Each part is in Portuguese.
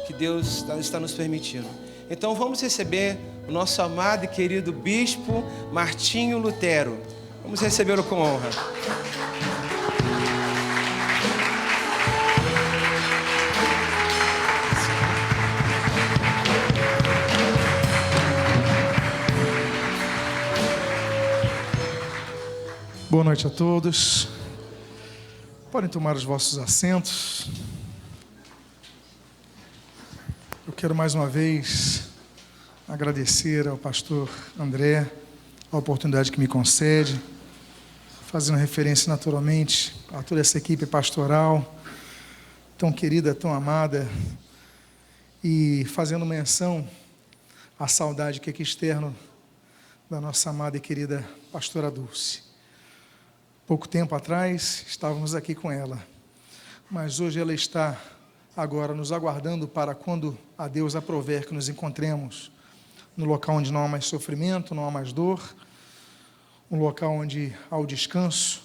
que Deus está nos permitindo. Então vamos receber o nosso amado e querido Bispo Martinho Lutero. Vamos recebê-lo com honra. Boa noite a todos. Podem tomar os vossos assentos. Eu quero mais uma vez agradecer ao pastor André a oportunidade que me concede, fazendo referência naturalmente a toda essa equipe pastoral, tão querida, tão amada, e fazendo menção à saudade que aqui externo da nossa amada e querida pastora Dulce. Pouco tempo atrás estávamos aqui com ela, mas hoje ela está agora nos aguardando para quando a Deus aprover que nos encontremos no local onde não há mais sofrimento, não há mais dor, um local onde há o descanso,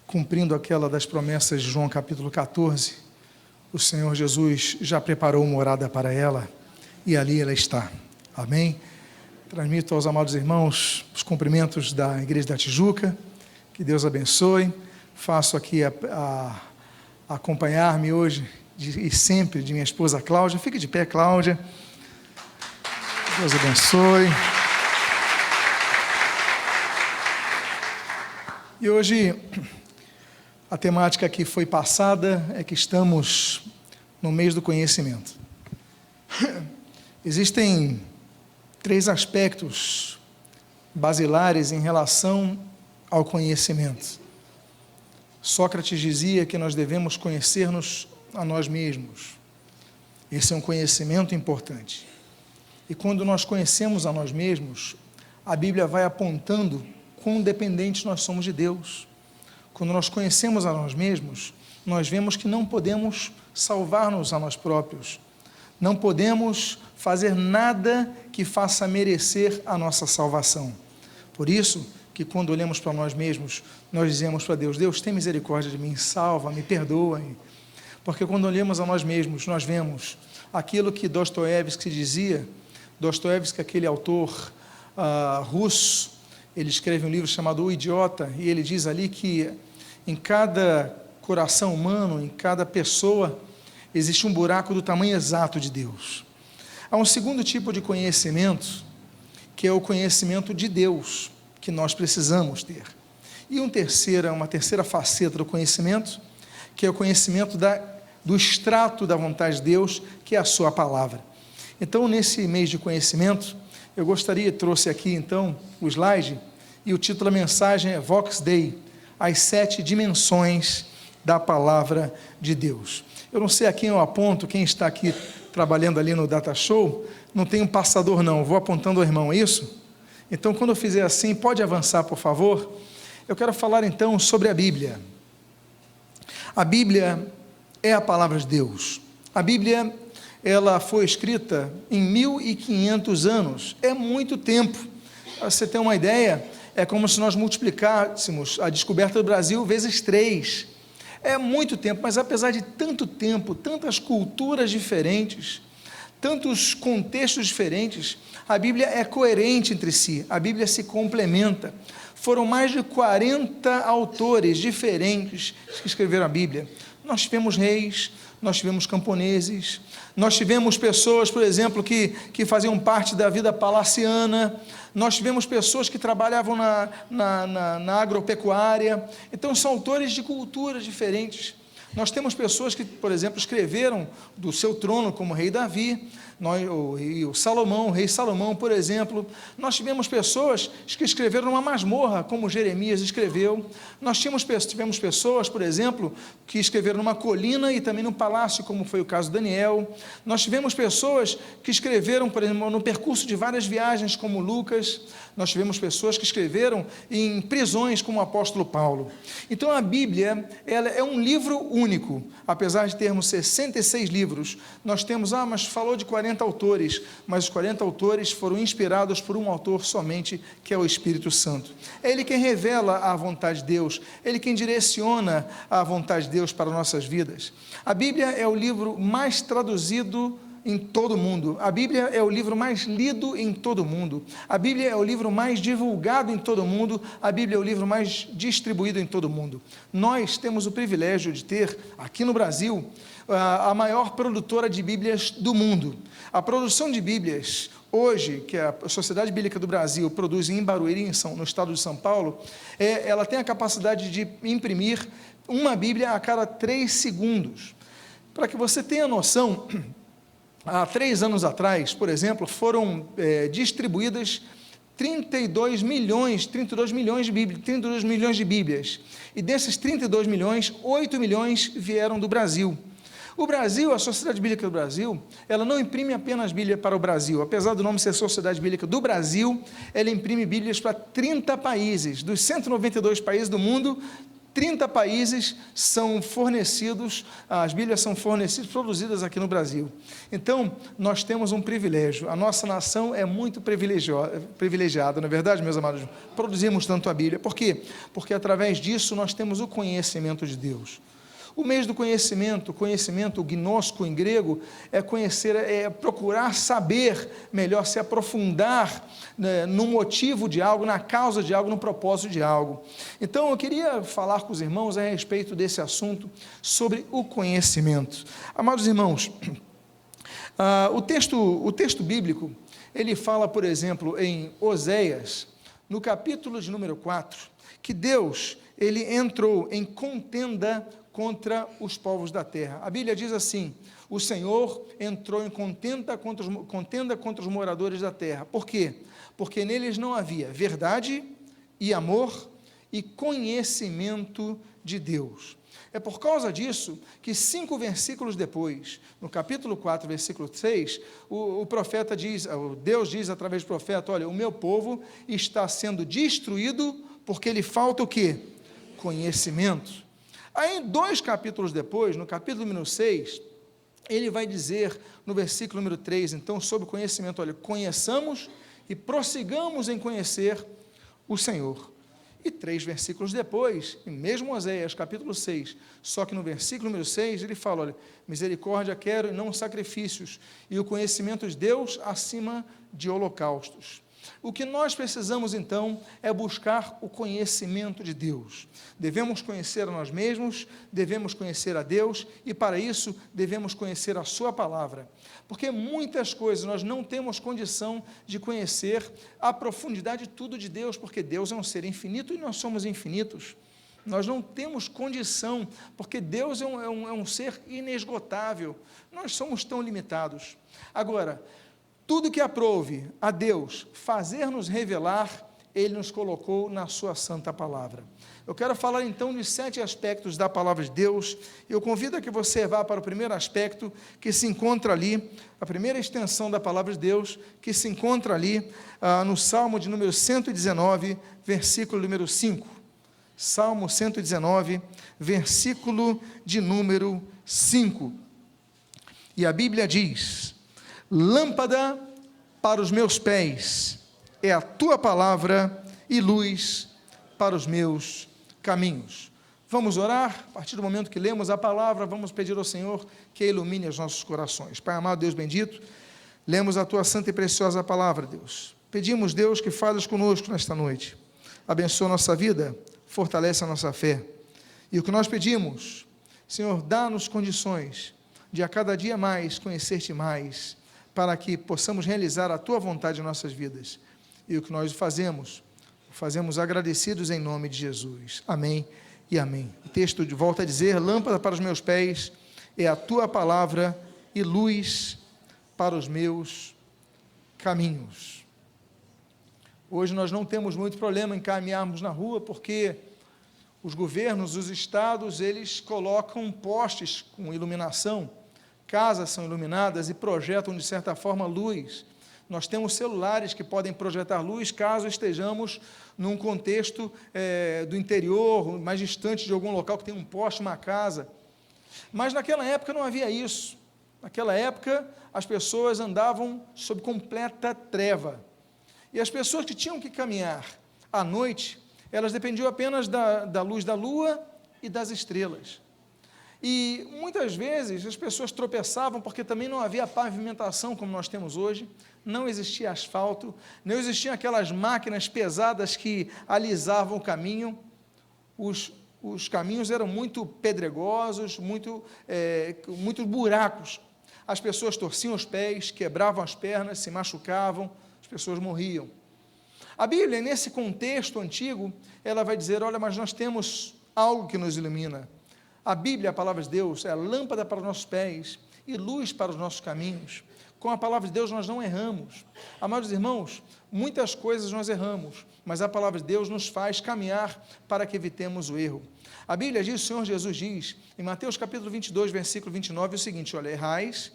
cumprindo aquela das promessas de João capítulo 14, o Senhor Jesus já preparou morada para ela e ali ela está. Amém? Transmito aos amados irmãos os cumprimentos da Igreja da Tijuca. Que Deus abençoe. Faço aqui acompanhar-me hoje e sempre de minha esposa Cláudia. Fique de pé, Cláudia. Deus abençoe. E hoje a temática que foi passada é que estamos no mês do conhecimento. Existem 3 aspectos basilares em relação ao conhecimento. Sócrates dizia que nós devemos conhecer-nos a nós mesmos. Esse é um conhecimento importante. E quando nós conhecemos a nós mesmos, a Bíblia vai apontando quão dependentes nós somos de Deus. Quando nós conhecemos a nós mesmos, nós vemos que não podemos salvar-nos a nós próprios. Não podemos fazer nada que faça merecer a nossa salvação. Por isso, que quando olhamos para nós mesmos, nós dizemos para Deus: Deus, tem misericórdia de mim, salva, me perdoa. Porque quando olhamos a nós mesmos, nós vemos aquilo que Dostoiévski dizia. Dostoiévski, aquele autor russo, ele escreve um livro chamado O Idiota, e ele diz ali que em cada coração humano, em cada pessoa, existe um buraco do tamanho exato de Deus. Há um segundo tipo de conhecimento, que é o conhecimento de Deus, que nós precisamos ter. E uma terceira faceta do conhecimento, que é o conhecimento do extrato da vontade de Deus, que é a sua palavra. Então, nesse mês de conhecimento, eu trouxe aqui então o slide, e o título da mensagem é Vox Dei, as 7 dimensões da palavra de Deus. Eu não sei a quem eu aponto, quem está aqui trabalhando ali no Data Show, não tem um passador não, vou apontando ao irmão, é isso? Então, quando eu fizer assim, pode avançar, por favor? Eu quero falar, então, sobre a Bíblia. A Bíblia é a palavra de Deus. A Bíblia, ela foi escrita em 1500 anos. É muito tempo. Para você ter uma ideia, é como se nós multiplicássemos a descoberta do Brasil vezes 3. É muito tempo, mas apesar de tanto tempo, tantas culturas diferentes, tantos contextos diferentes, a Bíblia é coerente entre si, a Bíblia se complementa. Foram mais de 40 autores diferentes que escreveram a Bíblia. Nós tivemos reis, nós tivemos camponeses, nós tivemos pessoas, por exemplo, que faziam parte da vida palaciana, nós tivemos pessoas que trabalhavam na agropecuária. Então, são autores de culturas diferentes. Nós temos pessoas que, por exemplo, escreveram do seu trono, como o rei Davi, o rei Salomão, por exemplo. Nós tivemos pessoas que escreveram numa masmorra, como Jeremias escreveu. Nós tivemos pessoas, por exemplo, que escreveram numa colina e também num palácio, como foi o caso de Daniel. Nós tivemos pessoas que escreveram, por exemplo, no percurso de várias viagens, como Lucas. Nós tivemos pessoas que escreveram em prisões, como o apóstolo Paulo. Então, a Bíblia, ela é um livro único. Apesar de termos 66 livros, nós temos, mas falou de 40 autores, mas os 40 autores foram inspirados por um autor somente, que é o Espírito Santo. É Ele quem revela a vontade de Deus, Ele quem direciona a vontade de Deus para nossas vidas. A Bíblia é o livro mais traduzido em todo o mundo. A Bíblia é o livro mais lido em todo o mundo. A Bíblia é o livro mais divulgado em todo o mundo. A Bíblia é o livro mais distribuído em todo o mundo. Nós temos o privilégio de ter, aqui no Brasil, a maior produtora de Bíblias do mundo. A produção de Bíblias, hoje, que a Sociedade Bíblica do Brasil produz em Barueri, no estado de São Paulo, ela tem a capacidade de imprimir uma Bíblia a cada 3 segundos. Para que você tenha noção, há 3 anos atrás, por exemplo, foram distribuídas 32 milhões de Bíblias. E desses 32 milhões, 8 milhões vieram do Brasil. O Brasil, a Sociedade Bíblica do Brasil, ela não imprime apenas Bíblia para o Brasil. Apesar do nome ser Sociedade Bíblica do Brasil, ela imprime Bíblias para 30 países. Dos 192 países do mundo, 30 países são fornecidos, as Bíblias são fornecidas, produzidas aqui no Brasil. Então, nós temos um privilégio, a nossa nação é muito privilegiada, não é verdade, meus amados? Produzimos tanto a Bíblia. Por quê? Porque através disso nós temos o conhecimento de Deus. O meio do conhecimento, o gnosko em grego, é conhecer, é procurar saber melhor, se aprofundar, né, no motivo de algo, na causa de algo, no propósito de algo. Então, eu queria falar com os irmãos a respeito desse assunto, sobre o conhecimento. Amados irmãos, o texto bíblico, ele fala, por exemplo, em Oséias, no capítulo de número 4, que Deus, ele entrou em contenda contra os povos da terra. A Bíblia diz assim: o Senhor entrou em contenda contra os moradores da terra. Por quê? Porque neles não havia verdade e amor e conhecimento de Deus. É por causa disso que 5 versículos depois, no capítulo 4, versículo 6, o profeta diz, Deus diz através do profeta: olha, o meu povo está sendo destruído porque lhe falta o quê? Conhecimento. Aí, 2 capítulos depois, no capítulo número 6, ele vai dizer, no versículo número 3, então, sobre conhecimento: olha, conheçamos e prossigamos em conhecer o Senhor. E 3 versículos depois, em mesmo Oséias, capítulo 6, só que no versículo número 6, ele fala: olha, misericórdia quero e não sacrifícios, e o conhecimento de Deus acima de holocaustos. O que nós precisamos, então, é buscar o conhecimento de Deus. Devemos conhecer a nós mesmos, devemos conhecer a Deus, e para isso devemos conhecer a sua palavra. Porque muitas coisas nós não temos condição de conhecer a profundidade de tudo de Deus, porque Deus é um ser infinito e nós somos infinitos. Nós não temos condição, porque Deus é um ser inesgotável, nós somos tão limitados. Agora, tudo que aprouve a Deus fazer-nos revelar, Ele nos colocou na sua santa palavra. Eu quero falar então de 7 aspectos da palavra de Deus. Eu convido a que você vá para o primeiro aspecto, que se encontra ali, a primeira extensão da palavra de Deus, que se encontra ali no Salmo de número 119, versículo número 5. Salmo 119, versículo de número 5. E a Bíblia diz: lâmpada para os meus pés é a tua palavra e luz para os meus caminhos. Vamos orar? A partir do momento que lemos a palavra, vamos pedir ao Senhor que ilumine os nossos corações. Pai amado, Deus bendito, lemos a tua santa e preciosa palavra, Deus. Pedimos, Deus, que fales conosco nesta noite. Abençoa a nossa vida, fortalece a nossa fé. E o que nós pedimos, Senhor, dá-nos condições de a cada dia mais conhecer-te mais, para que possamos realizar a tua vontade em nossas vidas. E o que nós fazemos agradecidos em nome de Jesus. Amém e amém. O texto volta a dizer: lâmpada para os meus pés é a tua palavra e luz para os meus caminhos. Hoje nós não temos muito problema em caminharmos na rua, porque os governos, os estados, eles colocam postes com iluminação, casas são iluminadas e projetam, de certa forma, luz. Nós temos celulares que podem projetar luz caso estejamos num contexto do interior, mais distante de algum local que tem um poste, uma casa. Mas naquela época não havia isso. Naquela época as pessoas andavam sob completa treva. E as pessoas que tinham que caminhar à noite, elas dependiam apenas da luz da lua e das estrelas. E muitas vezes as pessoas tropeçavam porque também não havia pavimentação como nós temos hoje, não existia asfalto, não existiam aquelas máquinas pesadas que alisavam o caminho, os caminhos eram muito pedregosos, muitos buracos. As pessoas torciam os pés, quebravam as pernas, se machucavam, as pessoas morriam. A Bíblia, nesse contexto antigo, ela vai dizer, olha, mas nós temos algo que nos ilumina. A Bíblia, a palavra de Deus, é a lâmpada para os nossos pés e luz para os nossos caminhos. Com a palavra de Deus nós não erramos. Amados irmãos, muitas coisas nós erramos, mas a palavra de Deus nos faz caminhar para que evitemos o erro. A Bíblia diz, o Senhor Jesus diz, em Mateus capítulo 22, versículo 29, o seguinte, olha, errais,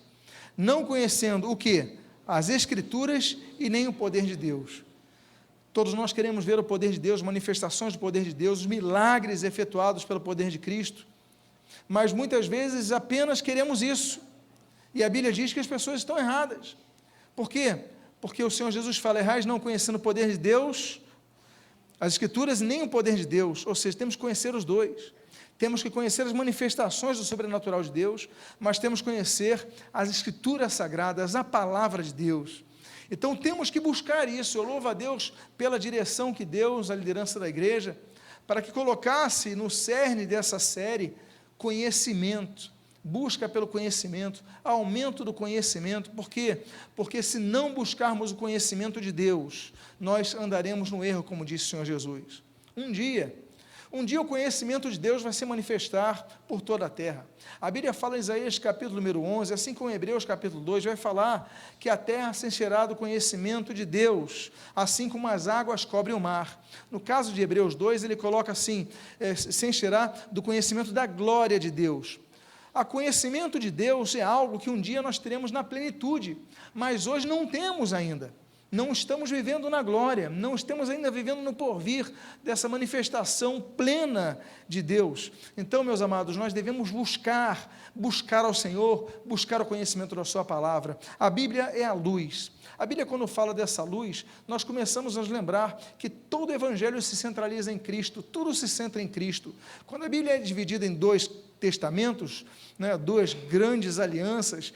não conhecendo o quê? As Escrituras e nem o poder de Deus. Todos nós queremos ver o poder de Deus, manifestações do poder de Deus, os milagres efetuados pelo poder de Cristo, mas muitas vezes apenas queremos isso, e a Bíblia diz que as pessoas estão erradas. Por quê? Porque o Senhor Jesus fala, errais não conhecendo o poder de Deus, as Escrituras nem o poder de Deus, ou seja, temos que conhecer os dois, temos que conhecer as manifestações do sobrenatural de Deus, mas temos que conhecer as Escrituras sagradas, a palavra de Deus. Então temos que buscar isso. Eu louvo a Deus pela direção que Deus, a liderança da igreja, para que colocasse no cerne dessa série, conhecimento, busca pelo conhecimento, aumento do conhecimento. Por quê? Porque se não buscarmos o conhecimento de Deus, nós andaremos no erro, como disse o Senhor Jesus. Um dia o conhecimento de Deus vai se manifestar por toda a terra. A Bíblia fala em Isaías capítulo número 11, assim como em Hebreus capítulo 2, vai falar que a terra se encherá do conhecimento de Deus, assim como as águas cobrem o mar. No caso de Hebreus 2, ele coloca assim, se encherá do conhecimento da glória de Deus. O conhecimento de Deus é algo que um dia nós teremos na plenitude, mas hoje não temos ainda. Não estamos vivendo na glória, não estamos ainda vivendo no porvir dessa manifestação plena de Deus. Então, meus amados, nós devemos buscar ao Senhor, buscar o conhecimento da sua palavra. A Bíblia é a luz. A Bíblia, quando fala dessa luz, nós começamos a nos lembrar que todo o Evangelho se centraliza em Cristo, tudo se centra em Cristo. Quando a Bíblia é dividida em dois testamentos, duas grandes alianças,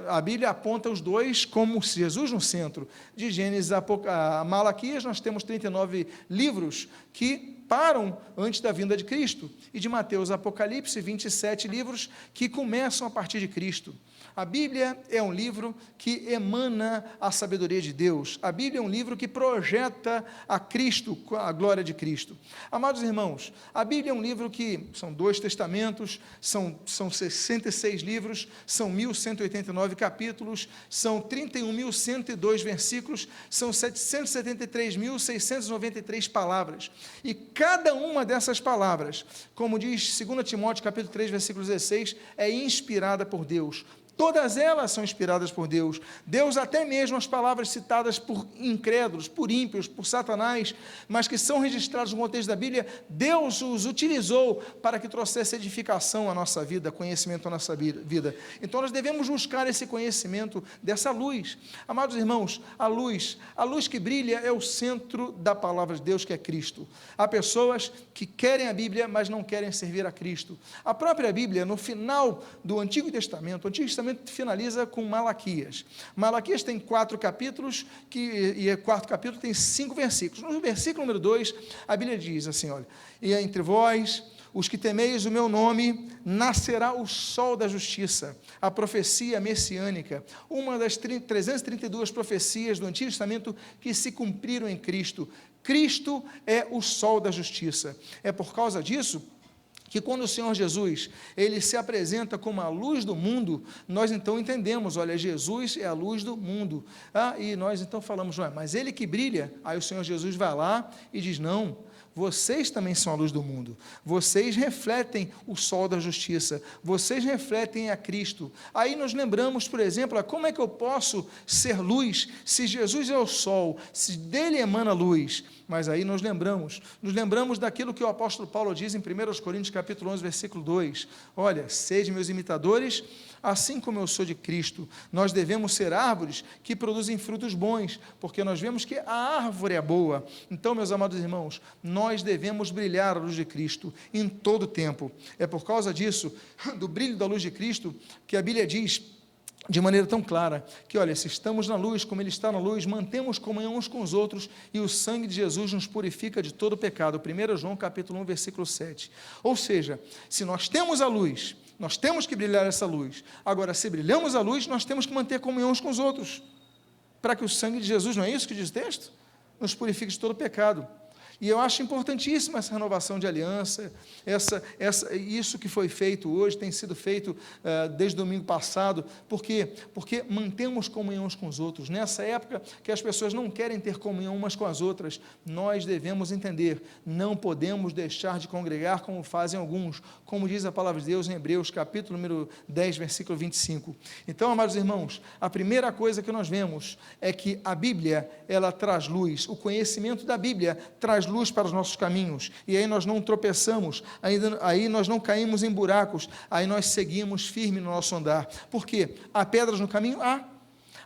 a Bíblia aponta os dois como Jesus no centro. De Gênesis a Malaquias, nós temos 39 livros que param antes da vinda de Cristo, e de Mateus a Apocalipse, 27 livros que começam a partir de Cristo. A Bíblia é um livro que emana a sabedoria de Deus. A Bíblia é um livro que projeta a Cristo, a glória de Cristo. Amados irmãos, a Bíblia é um livro que são dois testamentos, são 66 livros, são 1.189 capítulos, são 31.102 versículos, são 773.693 palavras. E cada uma dessas palavras, como diz 2 Timóteo capítulo 3, versículo 16, é inspirada por Deus. Todas elas são inspiradas por Deus. Deus, até mesmo as palavras citadas por incrédulos, por ímpios, por Satanás, mas que são registradas no contexto da Bíblia, Deus os utilizou para que trouxesse edificação à nossa vida, conhecimento à nossa vida. Então nós devemos buscar esse conhecimento dessa luz. Amados irmãos, a luz que brilha é o centro da palavra de Deus, que é Cristo. Há pessoas que querem a Bíblia, mas não querem servir a Cristo. A própria Bíblia, no final do Antigo Testamento, finaliza com Malaquias. Malaquias tem 4 capítulos, e o 4º capítulo tem 5 versículos. No versículo número 2, a Bíblia diz assim, olha, e entre vós, os que temeis o meu nome, nascerá o sol da justiça, a profecia messiânica, uma das 332 profecias do Antigo Testamento que se cumpriram em Cristo. Cristo é o sol da justiça. É por causa disso que quando o Senhor Jesus, ele se apresenta como a luz do mundo, nós então entendemos, olha, Jesus é a luz do mundo. E nós então falamos, mas ele que brilha, aí o Senhor Jesus vai lá e diz, não, vocês também são a luz do mundo, vocês refletem o sol da justiça, vocês refletem a Cristo. Aí nós lembramos, por exemplo, como é que eu posso ser luz, se Jesus é o sol, se dele emana luz? mas aí nos lembramos daquilo que o apóstolo Paulo diz em 1 Coríntios capítulo 11, versículo 2, olha, sede meus imitadores, assim como eu sou de Cristo. Nós devemos ser árvores que produzem frutos bons, porque nós vemos que a árvore é boa. Então, meus amados irmãos, nós devemos brilhar a luz de Cristo em todo o tempo. É por causa disso, do brilho da luz de Cristo, que a Bíblia diz de maneira tão clara, que olha, se estamos na luz, como Ele está na luz, mantemos comunhão uns com os outros, e o sangue de Jesus nos purifica de todo pecado. 1 João capítulo 1, versículo 7. Ou seja, se nós temos a luz, nós temos que brilhar essa luz. Agora, se brilhamos a luz, nós temos que manter comunhão uns com os outros, para que o sangue de Jesus, não é isso que diz o texto? Nos purifique de todo pecado. E eu acho importantíssima essa renovação de aliança, isso que foi feito hoje, tem sido feito desde o domingo passado. Por quê? Porque mantemos comunhão uns com os outros. Nessa época que as pessoas não querem ter comunhão umas com as outras, nós devemos entender, não podemos deixar de congregar como fazem alguns, como diz a palavra de Deus em Hebreus, capítulo número 10, versículo 25. Então, amados irmãos, a primeira coisa que nós vemos é que a Bíblia, ela traz luz, o conhecimento da Bíblia traz luz para os nossos caminhos, e aí nós não tropeçamos, aí nós não caímos em buracos, aí nós seguimos firme no nosso andar. Por quê? Há pedras no caminho?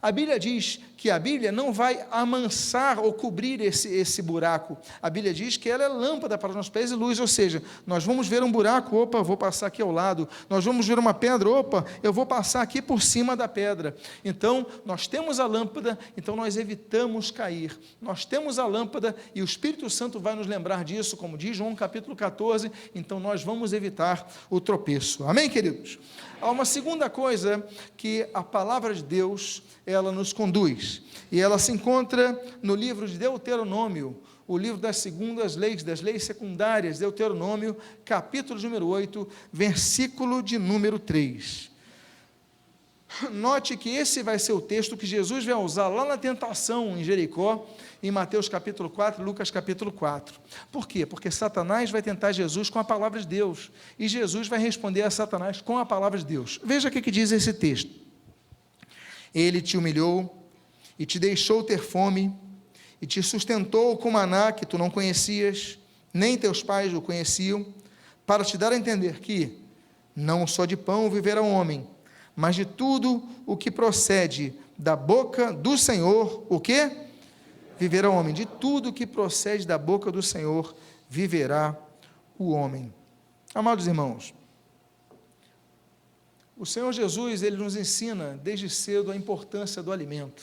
A Bíblia diz que a Bíblia não vai amansar ou cobrir esse buraco. A Bíblia diz que ela é lâmpada para os nossos pés e luz, ou seja, nós vamos ver um buraco, opa, vou passar aqui ao lado. Nós vamos ver uma pedra, opa, eu vou passar aqui por cima da pedra. Então, nós temos a lâmpada, então nós evitamos cair. Nós temos a lâmpada e o Espírito Santo vai nos lembrar disso, como diz João capítulo 14, então nós vamos evitar o tropeço. Amém, queridos? Há uma segunda coisa que a palavra de Deus, ela nos conduz, e ela se encontra no livro de Deuteronômio, o livro das segundas leis, das leis secundárias, Deuteronômio, capítulo número 8, versículo de número 3. Note que esse vai ser o texto que Jesus vai usar lá na tentação em Jericó, em Mateus capítulo 4, Lucas capítulo 4. Por quê? Porque Satanás vai tentar Jesus com a palavra de Deus, e Jesus vai responder a Satanás com a palavra de Deus. Veja o que diz esse texto. Ele te humilhou e te deixou ter fome, e te sustentou com maná que tu não conhecias, nem teus pais o conheciam, para te dar a entender que não só de pão viverá o homem, mas de tudo o que procede da boca do Senhor, o quê? Viverá o homem. De tudo o que procede da boca do Senhor, viverá o homem. Amados irmãos, o Senhor Jesus, Ele nos ensina desde cedo a importância do alimento.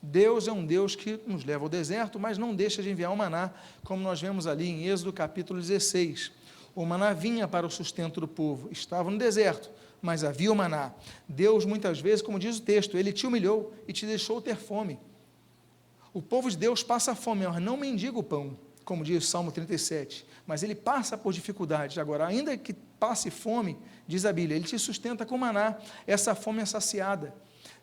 Deus é um Deus que nos leva ao deserto, mas não deixa de enviar o maná, como nós vemos ali em Êxodo capítulo 16. O maná vinha para o sustento do povo, estava no deserto, mas havia o maná. Deus, muitas vezes, como diz o texto, Ele te humilhou e te deixou ter fome. O povo de Deus passa fome, mas não mendiga o pão, como diz o Salmo 37, mas ele passa por dificuldades. Agora, ainda que passe fome, diz a Bíblia, Ele te sustenta com maná, essa fome é saciada.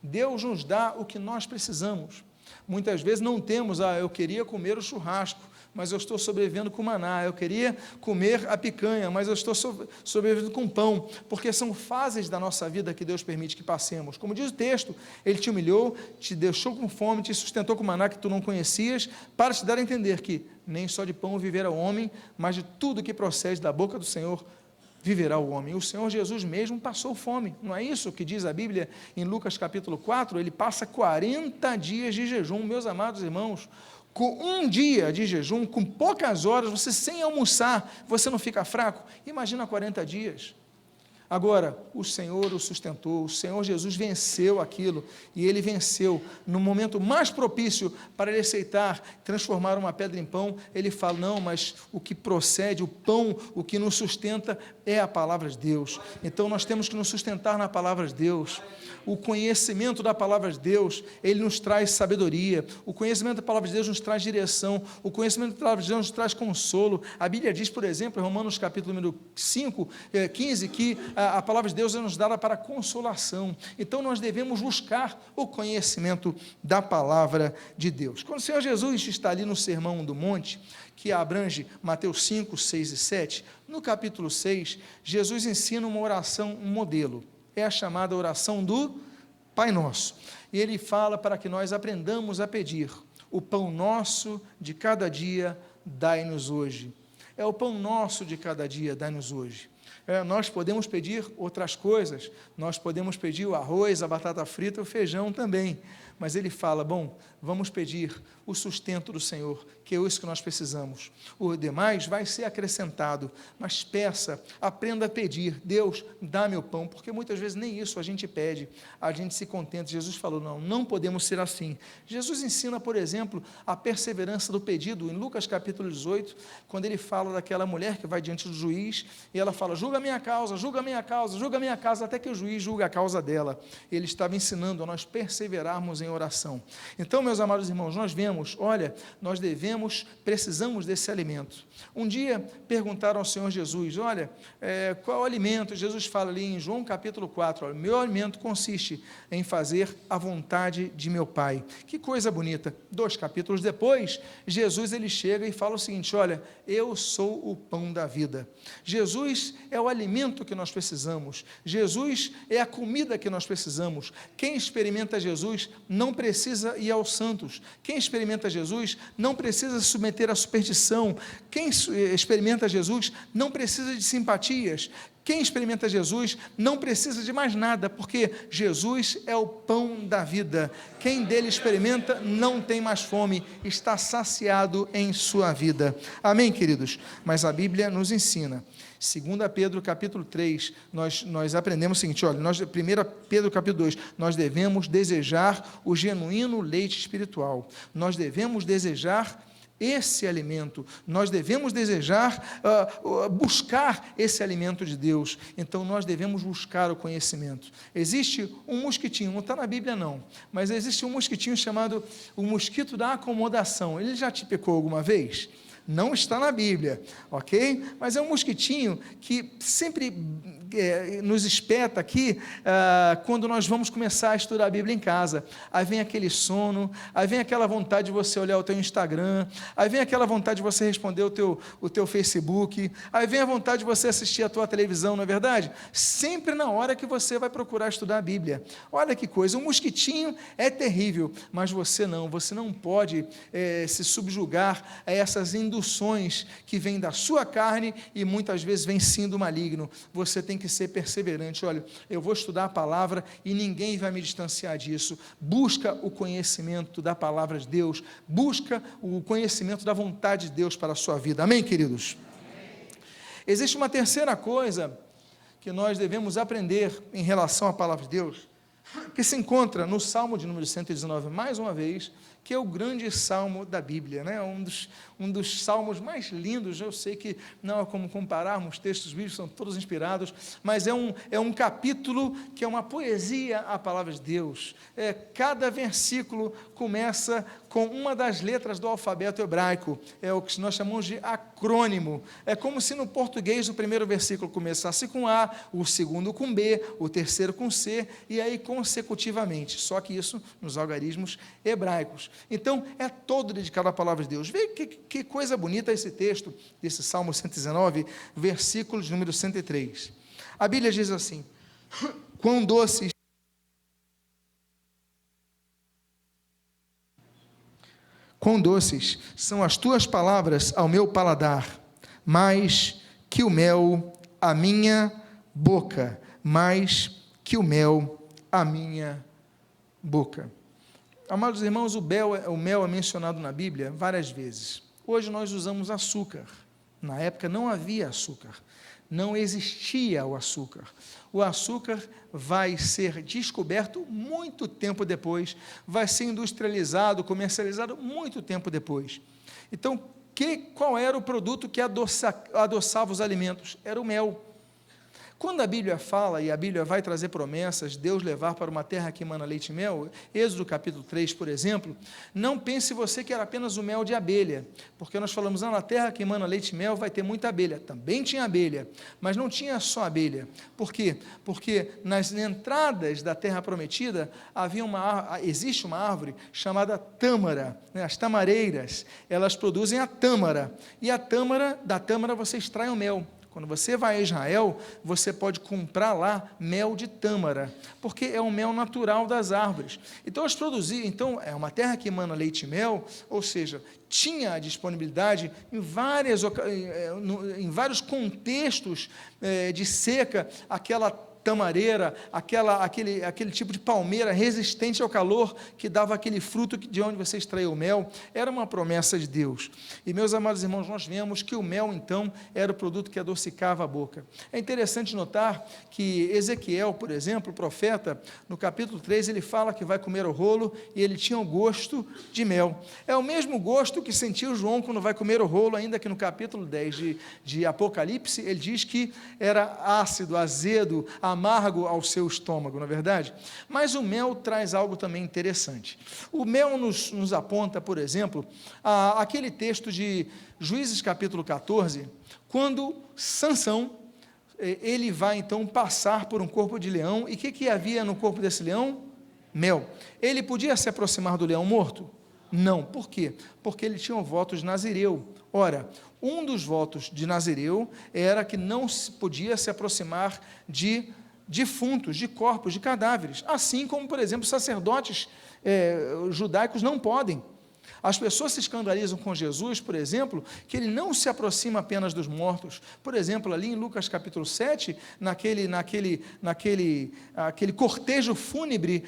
Deus nos dá o que nós precisamos. Muitas vezes não temos, eu queria comer o churrasco, mas eu estou sobrevivendo com maná, eu queria comer a picanha, mas eu estou sobrevivendo com pão, porque são fases da nossa vida que Deus permite que passemos. Como diz o texto, Ele te humilhou, te deixou com fome, te sustentou com maná que tu não conhecias, para te dar a entender que nem só de pão viverá o homem, mas de tudo que procede da boca do Senhor viverá o homem. O Senhor Jesus mesmo passou fome, não é isso que diz a Bíblia em Lucas capítulo 4? Ele passa 40 dias de jejum, meus amados irmãos. Com um dia de jejum, com poucas horas, você sem almoçar, você não fica fraco? Imagina 40 dias. Agora, o Senhor o sustentou, o Senhor Jesus venceu aquilo, e Ele venceu no momento mais propício para Ele aceitar, transformar uma pedra em pão. Ele fala, não, mas o que procede, o pão, o que nos sustenta é a palavra de Deus. Então nós temos que nos sustentar na palavra de Deus. O conhecimento da palavra de Deus, ele nos traz sabedoria. O conhecimento da palavra de Deus nos traz direção. O conhecimento da palavra de Deus nos traz consolo. A Bíblia diz, por exemplo, em Romanos capítulo número 5, 15, que a palavra de Deus é nos dada para consolação. Então nós devemos buscar o conhecimento da palavra de Deus. Quando o Senhor Jesus está ali no Sermão do Monte, que abrange Mateus 5, 6 e 7, no capítulo 6, Jesus ensina uma oração, um modelo. É a chamada oração do Pai Nosso. E Ele fala para que nós aprendamos a pedir: o pão nosso de cada dia dai-nos hoje. É o pão nosso de cada dia, dai-nos hoje. Nós podemos pedir outras coisas, nós podemos pedir o arroz, a batata frita, o feijão também, mas ele fala, bom, vamos pedir o sustento do Senhor, que é isso que nós precisamos. O demais vai ser acrescentado, mas peça, aprenda a pedir, Deus, dá meu pão, porque muitas vezes nem isso a gente pede, a gente se contenta. Jesus falou, não podemos ser assim. Jesus ensina, por exemplo, a perseverança do pedido, em Lucas capítulo 18, quando ele fala daquela mulher que vai diante do juiz, e ela fala, julga a minha causa, julga a minha causa, julga a minha causa, até que o juiz julga a causa dela. Ele estava ensinando a nós perseverarmos em oração. Então, meus amados irmãos, nós vemos, olha, nós precisamos desse alimento. Um dia perguntaram ao Senhor Jesus, olha, qual é o alimento? Jesus fala ali em João capítulo 4, olha, meu alimento consiste em fazer a vontade de meu Pai. Que coisa bonita. 2 capítulos depois, Jesus ele chega e fala o seguinte, olha, eu sou o pão da vida. Jesus é o alimento que nós precisamos. Jesus é a comida que nós precisamos. Quem experimenta Jesus não precisa ir aos santos. Quem experimenta Jesus não precisa se submeter à superstição. Quem experimenta Jesus não precisa de simpatias. Quem experimenta Jesus não precisa de mais nada, porque Jesus é o pão da vida. Quem dele experimenta não tem mais fome, está saciado em sua vida. Amém, queridos? Mas a Bíblia nos ensina. 2 Pedro capítulo 3, nós aprendemos o seguinte, olha, 1 Pedro capítulo 2, nós devemos desejar o genuíno leite espiritual. Nós devemos desejar esse alimento, nós devemos desejar, buscar esse alimento de Deus. Então nós devemos buscar o conhecimento. Existe um mosquitinho, não está na Bíblia não, mas existe um mosquitinho chamado o mosquito da acomodação. Ele já te picou alguma vez? Não está na Bíblia, ok? Mas é um mosquitinho que sempre nos espeta aqui quando nós vamos começar a estudar a Bíblia em casa. Aí vem aquele sono, aí vem aquela vontade de você olhar o teu Instagram, aí vem aquela vontade de você responder o teu Facebook, aí vem a vontade de você assistir a tua televisão, não é verdade? Sempre na hora que você vai procurar estudar a Bíblia. Olha que coisa, um mosquitinho é terrível, mas você não pode se subjugar a essas induções que vêm da sua carne e muitas vezes vêm sim do maligno. Você tem que ser perseverante. Olha, eu vou estudar a palavra e ninguém vai me distanciar disso. Busca o conhecimento da palavra de Deus, busca o conhecimento da vontade de Deus para a sua vida. Amém, queridos? Amém. Existe uma terceira coisa que nós devemos aprender em relação à palavra de Deus, que se encontra no Salmo de número 119, mais uma vez, que é o grande salmo da Bíblia, né? um dos salmos mais lindos. Eu sei que não há como compararmos, textos bíblicos são todos inspirados, mas é um capítulo que é uma poesia à palavra de Deus. Cada versículo começa com uma das letras do alfabeto hebraico, é o que nós chamamos de acrônimo. É como se no português o primeiro versículo começasse com A, o segundo com B, o terceiro com C, e aí consecutivamente, só que isso nos algarismos hebraicos. Então, é todo dedicado à palavra de Deus. Veja que coisa bonita esse texto, desse Salmo 119, versículo de número 103. A Bíblia diz assim, quão doces são as tuas palavras ao meu paladar, mais que o mel à minha boca, mais que o mel à minha boca. Amados irmãos, o mel é mencionado na Bíblia várias vezes. Hoje nós usamos açúcar. Na época não havia açúcar. Não existia o açúcar. O açúcar vai ser descoberto muito tempo depois, vai ser industrializado, comercializado muito tempo depois. Então, qual era o produto que adoçava os alimentos? Era o mel. Quando a Bíblia fala, e a Bíblia vai trazer promessas, Deus levar para uma terra que emana leite e mel, Êxodo capítulo 3, por exemplo, não pense você que era apenas o mel de abelha, porque nós falamos, na terra que emana leite e mel vai ter muita abelha. Também tinha abelha, mas não tinha só abelha. Por quê? Porque nas entradas da terra prometida, existe uma árvore chamada tâmara, né? As tamareiras, elas produzem a tâmara, e da tâmara você extrai o mel. Quando você vai a Israel, você pode comprar lá mel de tâmara, porque é um mel natural das árvores. Então, eles produziam, então, é uma terra que emana leite e mel, ou seja, tinha a disponibilidade em vários contextos de seca, aquela tamareira, aquele tipo de palmeira resistente ao calor, que dava aquele fruto de onde você extraiu o mel, era uma promessa de Deus. E, meus amados irmãos, nós vemos que o mel, então, era o produto que adocicava a boca. É interessante notar que Ezequiel, por exemplo, o profeta, no capítulo 3, ele fala que vai comer o rolo, e ele tinha o gosto de mel. É o mesmo gosto que sentiu João quando vai comer o rolo, ainda que no capítulo 10 de Apocalipse, ele diz que era ácido, azedo, amargo ao seu estômago, não é verdade? Mas o mel traz algo também interessante. O mel nos aponta, por exemplo, aquele texto de Juízes capítulo 14, quando Sansão, ele vai então passar por um corpo de leão, e o que havia no corpo desse leão? Mel. Ele podia se aproximar do leão morto? Não. Por quê? Porque ele tinha o voto de Nazireu. Ora, um dos votos de Nazireu era que não se podia se aproximar de defuntos, de corpos, de cadáveres, assim como, por exemplo, sacerdotes judaicos não podem. As pessoas se escandalizam com Jesus, por exemplo, que ele não se aproxima apenas dos mortos. Por exemplo, ali em Lucas capítulo 7, aquele cortejo fúnebre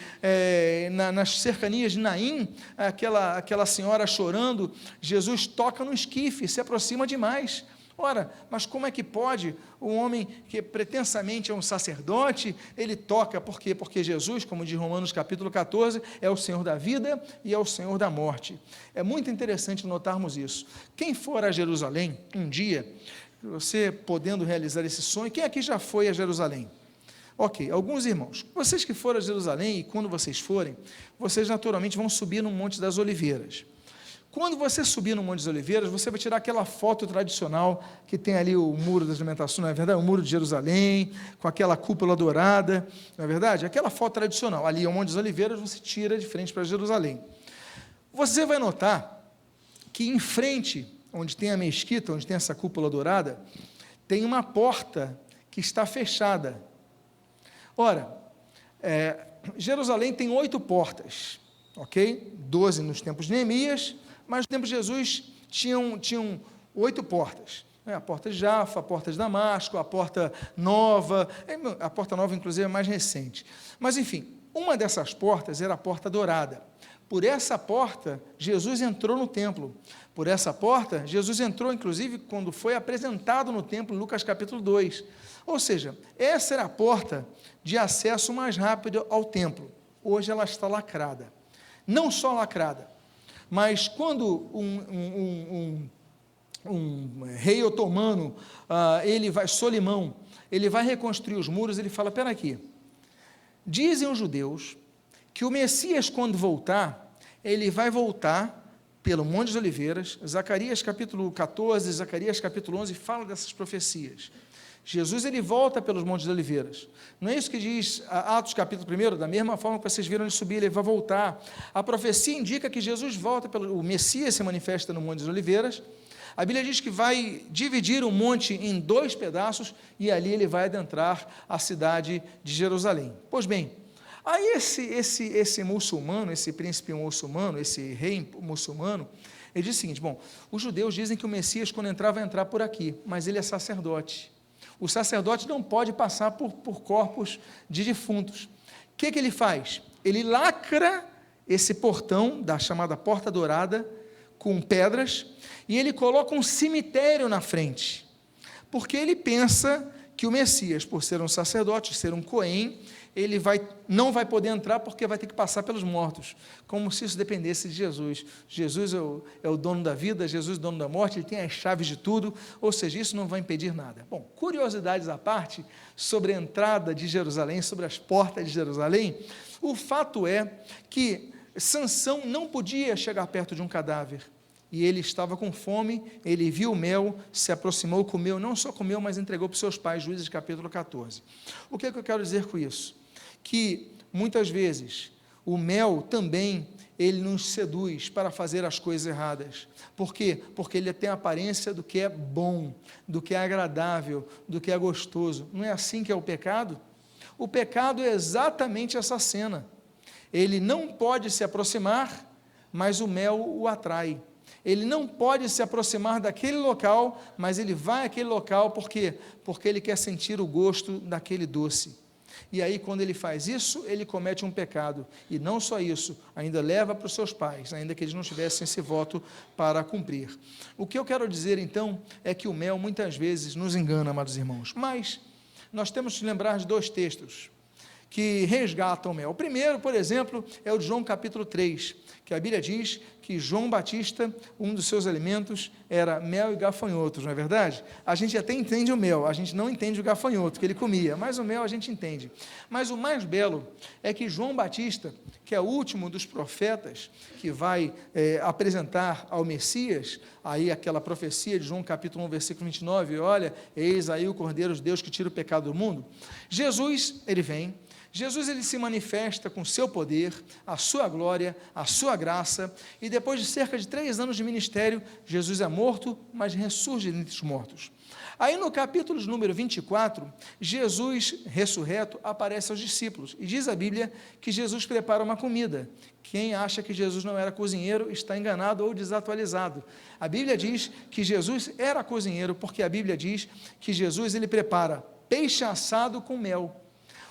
nas cercanias de Naim, aquela senhora chorando, Jesus toca no esquife, se aproxima demais. Ora, mas como é que pode um homem que pretensamente é um sacerdote, ele toca, por quê? Porque Jesus, como diz Romanos capítulo 14, é o Senhor da vida e é o Senhor da morte. É muito interessante notarmos isso. Quem for a Jerusalém, um dia, você podendo realizar esse sonho, quem aqui já foi a Jerusalém? Ok, alguns irmãos, vocês que foram a Jerusalém, e quando vocês forem, vocês naturalmente vão subir no Monte das Oliveiras. Quando você subir no Monte das Oliveiras, você vai tirar aquela foto tradicional que tem ali o Muro das Lamentações, não é verdade? O Muro de Jerusalém, com aquela cúpula dourada, não é verdade? Aquela foto tradicional. Ali é o Monte das Oliveiras, você tira de frente para Jerusalém. Você vai notar que em frente, onde tem a mesquita, onde tem essa cúpula dourada, tem uma porta que está fechada. Ora, Jerusalém tem 8 portas, ok? 12 nos tempos de Neemias, mas no tempo de Jesus tinham 8 portas. A porta de Jafa, a porta de Damasco, a porta nova inclusive é mais recente. Mas enfim, uma dessas portas era a porta dourada. Por essa porta, Jesus entrou no templo. Por essa porta, Jesus entrou, inclusive, quando foi apresentado no templo, em Lucas capítulo 2. Ou seja, essa era a porta de acesso mais rápido ao templo. Hoje ela está lacrada. Não só lacrada, mas quando um rei otomano, Solimão, ele vai reconstruir os muros, ele fala, espera aqui, dizem os judeus que o Messias, quando voltar, ele vai voltar pelo Monte das Oliveiras. Zacarias capítulo 14, Zacarias capítulo 11, fala dessas profecias. Jesus, ele volta pelos Montes das Oliveiras. Não é isso que diz Atos capítulo 1? Da mesma forma que vocês viram ele subir, ele vai voltar. A profecia indica que Jesus volta, o Messias se manifesta no Monte das Oliveiras. A Bíblia diz que vai dividir o monte em 2 pedaços e ali ele vai adentrar a cidade de Jerusalém. Pois bem, aí esse muçulmano, esse príncipe muçulmano, esse rei muçulmano, ele diz o seguinte, bom, os judeus dizem que o Messias, quando entrar, vai entrar por aqui, mas ele é sacerdote. O sacerdote não pode passar por corpos de defuntos. O que ele faz? Ele lacra esse portão, da chamada Porta Dourada, com pedras, e ele coloca um cemitério na frente, porque ele pensa que o Messias, por ser um sacerdote, ser um Cohen, ele não vai poder entrar porque vai ter que passar pelos mortos, como se isso dependesse de Jesus. Jesus é o dono da vida, Jesus é o dono da morte, ele tem as chaves de tudo, ou seja, isso não vai impedir nada. Bom, curiosidades à parte sobre a entrada de Jerusalém, sobre as portas de Jerusalém, o fato é que Sansão não podia chegar perto de um cadáver, e ele estava com fome, ele viu o mel, se aproximou, comeu, não só comeu, mas entregou para os seus pais, Juízes capítulo 14. O que é que eu quero dizer com isso? Que, muitas vezes, O mel também, ele nos seduz para fazer as coisas erradas. Por quê? Porque ele tem a aparência do que é bom, do que é agradável, do que é gostoso. Não é assim que é o pecado? O pecado é exatamente essa cena. Ele não pode se aproximar, mas o mel o atrai. Ele não pode se aproximar daquele local, mas ele vai àquele local, por quê? Porque ele quer sentir o gosto daquele doce. E aí, quando ele faz isso, ele comete um pecado. E não só isso, ainda leva para os seus pais, ainda que eles não tivessem esse voto para cumprir. O que eu quero dizer, então, é que o mel muitas vezes nos engana, amados irmãos. Mas nós temos que lembrar de 2 textos que resgatam o mel. O primeiro, por exemplo, é o de João capítulo 3, que a Bíblia diz que João Batista, um dos seus alimentos era mel e gafanhotos, não é verdade? A gente até entende o mel, a gente não entende o gafanhoto que ele comia, mas o mel a gente entende. Mas o mais belo é que João Batista, que é o último dos profetas, que vai apresentar ao Messias, aí aquela profecia de João capítulo 1, versículo 29, olha, eis aí o Cordeiro de Deus que tira o pecado do mundo. Jesus, ele vem, Jesus ele se manifesta com seu poder, a sua glória, a sua graça, e depois de cerca de 3 anos de ministério, Jesus é morto, mas ressurge dentre os mortos. Aí no capítulo de número 24, Jesus ressurreto aparece aos discípulos, e diz a Bíblia que Jesus prepara uma comida. Quem acha que Jesus não era cozinheiro está enganado ou desatualizado. A Bíblia diz que Jesus era cozinheiro, porque a Bíblia diz que Jesus ele prepara peixe assado com mel.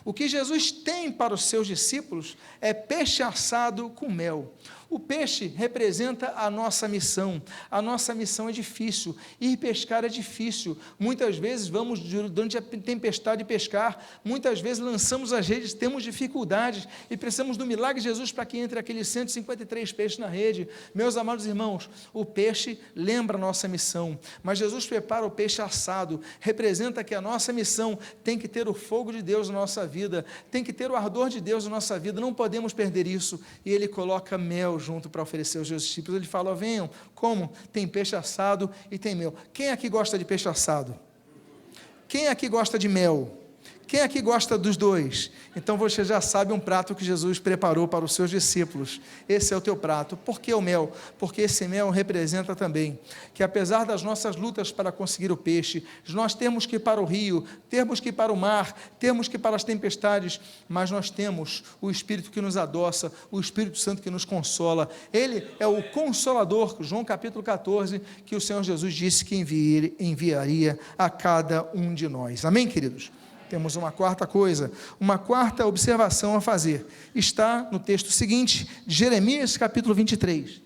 O que Jesus tem para os seus discípulos é peixe assado com mel. O peixe representa a nossa missão. A nossa missão é difícil. Ir pescar é difícil. Muitas vezes vamos durante a tempestade pescar. Muitas vezes lançamos as redes, temos dificuldades e precisamos do milagre de Jesus para que entre aqueles 153 peixes na rede. Meus amados irmãos, o peixe lembra a nossa missão. Mas Jesus prepara o peixe assado. Representa que a nossa missão tem que ter o fogo de Deus na nossa vida. Tem que ter o ardor de Deus na nossa vida. Não podemos perder isso. E Ele coloca mel junto para oferecer aos seus discípulos. Ele fala, venham, como? Tem peixe assado e tem mel. Quem aqui gosta de peixe assado? Quem aqui gosta de mel? Quem aqui gosta dos dois? Então você já sabe um prato que Jesus preparou para os seus discípulos. Esse é o teu prato. Por que o mel? Porque esse mel representa também que apesar das nossas lutas para conseguir o peixe, nós temos que ir para o rio, temos que ir para o mar, temos que ir para as tempestades, mas nós temos o Espírito que nos adoça, o Espírito Santo que nos consola. Ele é o Consolador, João capítulo 14, que o Senhor Jesus disse que enviaria a cada um de nós. Amém, queridos? Temos uma quarta coisa, uma quarta observação a fazer. Está no texto seguinte, de Jeremias capítulo 23.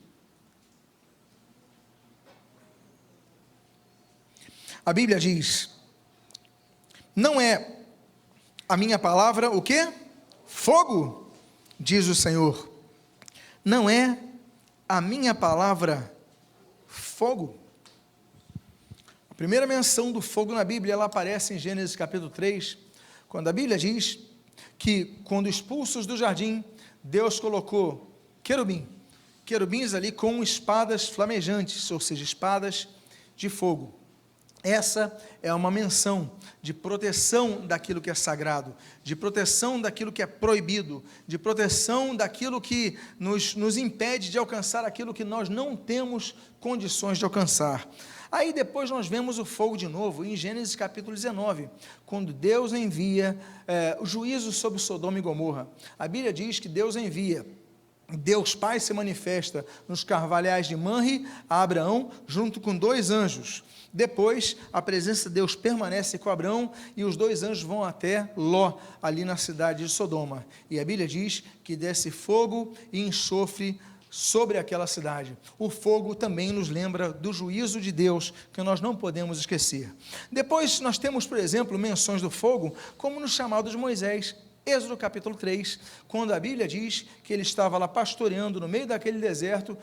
A Bíblia diz, não é a minha palavra o quê? Fogo, diz o Senhor. Não é a minha palavra fogo. A primeira menção do fogo na Bíblia, ela aparece em Gênesis capítulo 3, quando a Bíblia diz que, quando expulsos do jardim, Deus colocou querubins ali com espadas flamejantes, ou seja, espadas de fogo. Essa é uma menção de proteção daquilo que é sagrado, de proteção daquilo que é proibido, de proteção daquilo que nos impede de alcançar aquilo que nós não temos condições de alcançar. Aí depois nós vemos o fogo de novo, em Gênesis capítulo 19, quando Deus envia o juízo sobre Sodoma e Gomorra. A Bíblia diz que Deus envia, Deus Pai se manifesta nos carvalhais de Manre a Abraão, junto com 2 anjos. Depois, a presença de Deus permanece com Abraão e os 2 anjos vão até Ló, ali na cidade de Sodoma. E a Bíblia diz que desce fogo e enxofre sobre aquela cidade. O fogo também nos lembra do juízo de Deus, que nós não podemos esquecer. Depois nós temos, por exemplo, menções do fogo, como no chamado de Moisés, Êxodo capítulo 3, quando a Bíblia diz que ele estava lá pastoreando no meio daquele deserto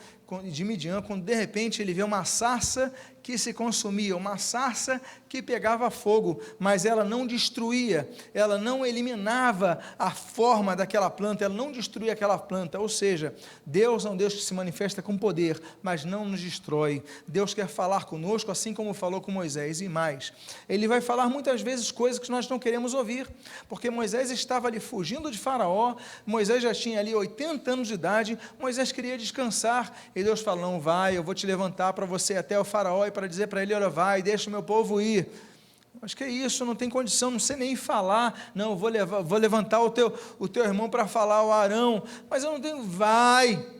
de Midian, quando de repente ele vê uma sarça que se consumia, uma sarça que pegava fogo, mas ela não destruía, ela não eliminava a forma daquela planta, ela não destruía aquela planta. Ou seja, Deus é um Deus que se manifesta com poder, mas não nos destrói. Deus quer falar conosco assim como falou com Moisés, e mais, Ele vai falar muitas vezes coisas que nós não queremos ouvir, porque Moisés estava ali fugindo de Faraó, Moisés já tinha ali 80 anos de idade, Moisés queria descansar, e Deus fala: não, vai, eu vou te levantar para você ir até o Faraó, e para dizer para ele: olha, vai, deixa o meu povo ir. Mas que é isso, não tem condição, não sei nem falar. Não, eu vou levantar o teu irmão para falar, o Arão, mas eu não tenho. Vai.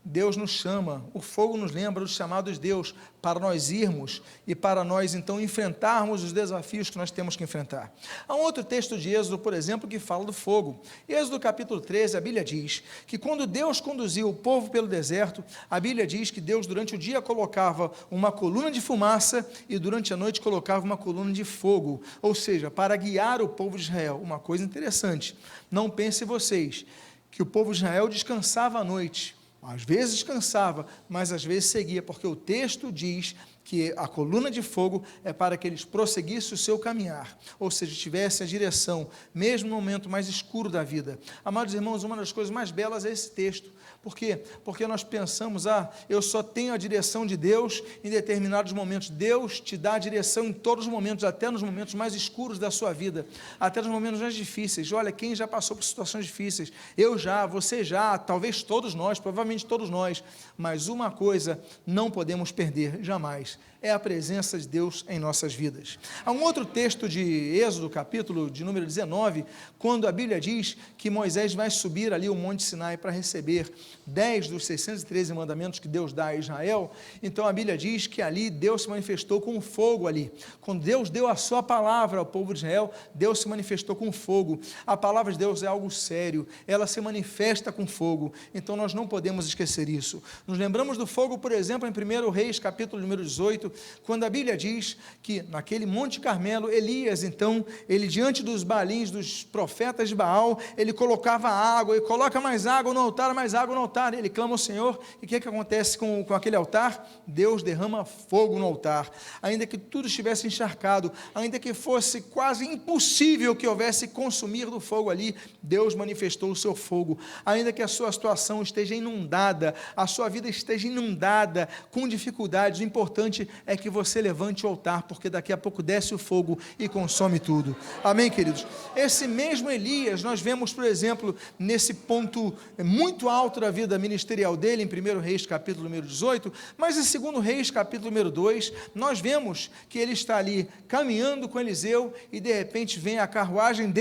Deus nos chama, o fogo nos lembra dos chamados de Deus, para nós irmos e para nós então enfrentarmos os desafios que nós temos que enfrentar. Há um outro texto de Êxodo, por exemplo, que fala do fogo. Êxodo capítulo 13, a Bíblia diz que quando Deus conduziu o povo pelo deserto, a Bíblia diz que Deus durante o dia colocava uma coluna de fumaça e durante a noite colocava uma coluna de fogo, ou seja, para guiar o povo de Israel. Uma coisa interessante, não pensem vocês que o povo de Israel descansava à noite. Às vezes descansava, mas às vezes seguia, porque o texto diz que a coluna de fogo é para que eles prosseguissem o seu caminhar, ou seja, tivessem a direção, mesmo no momento mais escuro da vida. Amados irmãos, uma das coisas mais belas é esse texto. Por quê? Porque nós pensamos, eu só tenho a direção de Deus em determinados momentos. Deus te dá a direção em todos os momentos, até nos momentos mais escuros da sua vida, até nos momentos mais difíceis. Olha, quem já passou por situações difíceis? Eu já, você já, talvez todos nós, provavelmente todos nós, mas uma coisa não podemos perder jamais, é a presença de Deus em nossas vidas. Há um outro texto de Êxodo, capítulo de número 19, quando a Bíblia diz que Moisés vai subir ali o Monte Sinai para receber 10 dos 613 mandamentos que Deus dá a Israel. Então a Bíblia diz que ali Deus se manifestou com fogo ali. Quando Deus deu a sua palavra ao povo de Israel, Deus se manifestou com fogo. A palavra de Deus é algo sério, ela se manifesta com fogo, então nós não podemos esquecer isso. Nos lembramos do fogo, por exemplo, em 1 Reis, capítulo número 18, quando a Bíblia diz que naquele Monte Carmelo, Elias, então, ele diante dos balins, dos profetas de Baal, ele colocava água, e coloca mais água no altar, mais água no altar, ele clama ao Senhor, e o que acontece com aquele altar? Deus derrama fogo no altar, ainda que tudo estivesse encharcado, ainda que fosse quase impossível que houvesse consumir do fogo ali, Deus manifestou o seu fogo, ainda que a sua situação esteja inundada, a sua vida esteja inundada, com dificuldades, o importante é que você levante o altar, porque daqui a pouco desce o fogo e consome tudo. Amém, queridos? Esse mesmo Elias, nós vemos, por exemplo, nesse ponto muito alto da vida ministerial dele, em 1 Reis, capítulo número 18, mas em 2 Reis, capítulo número 2, nós vemos que ele está ali caminhando com Eliseu, e de repente vem a carruagem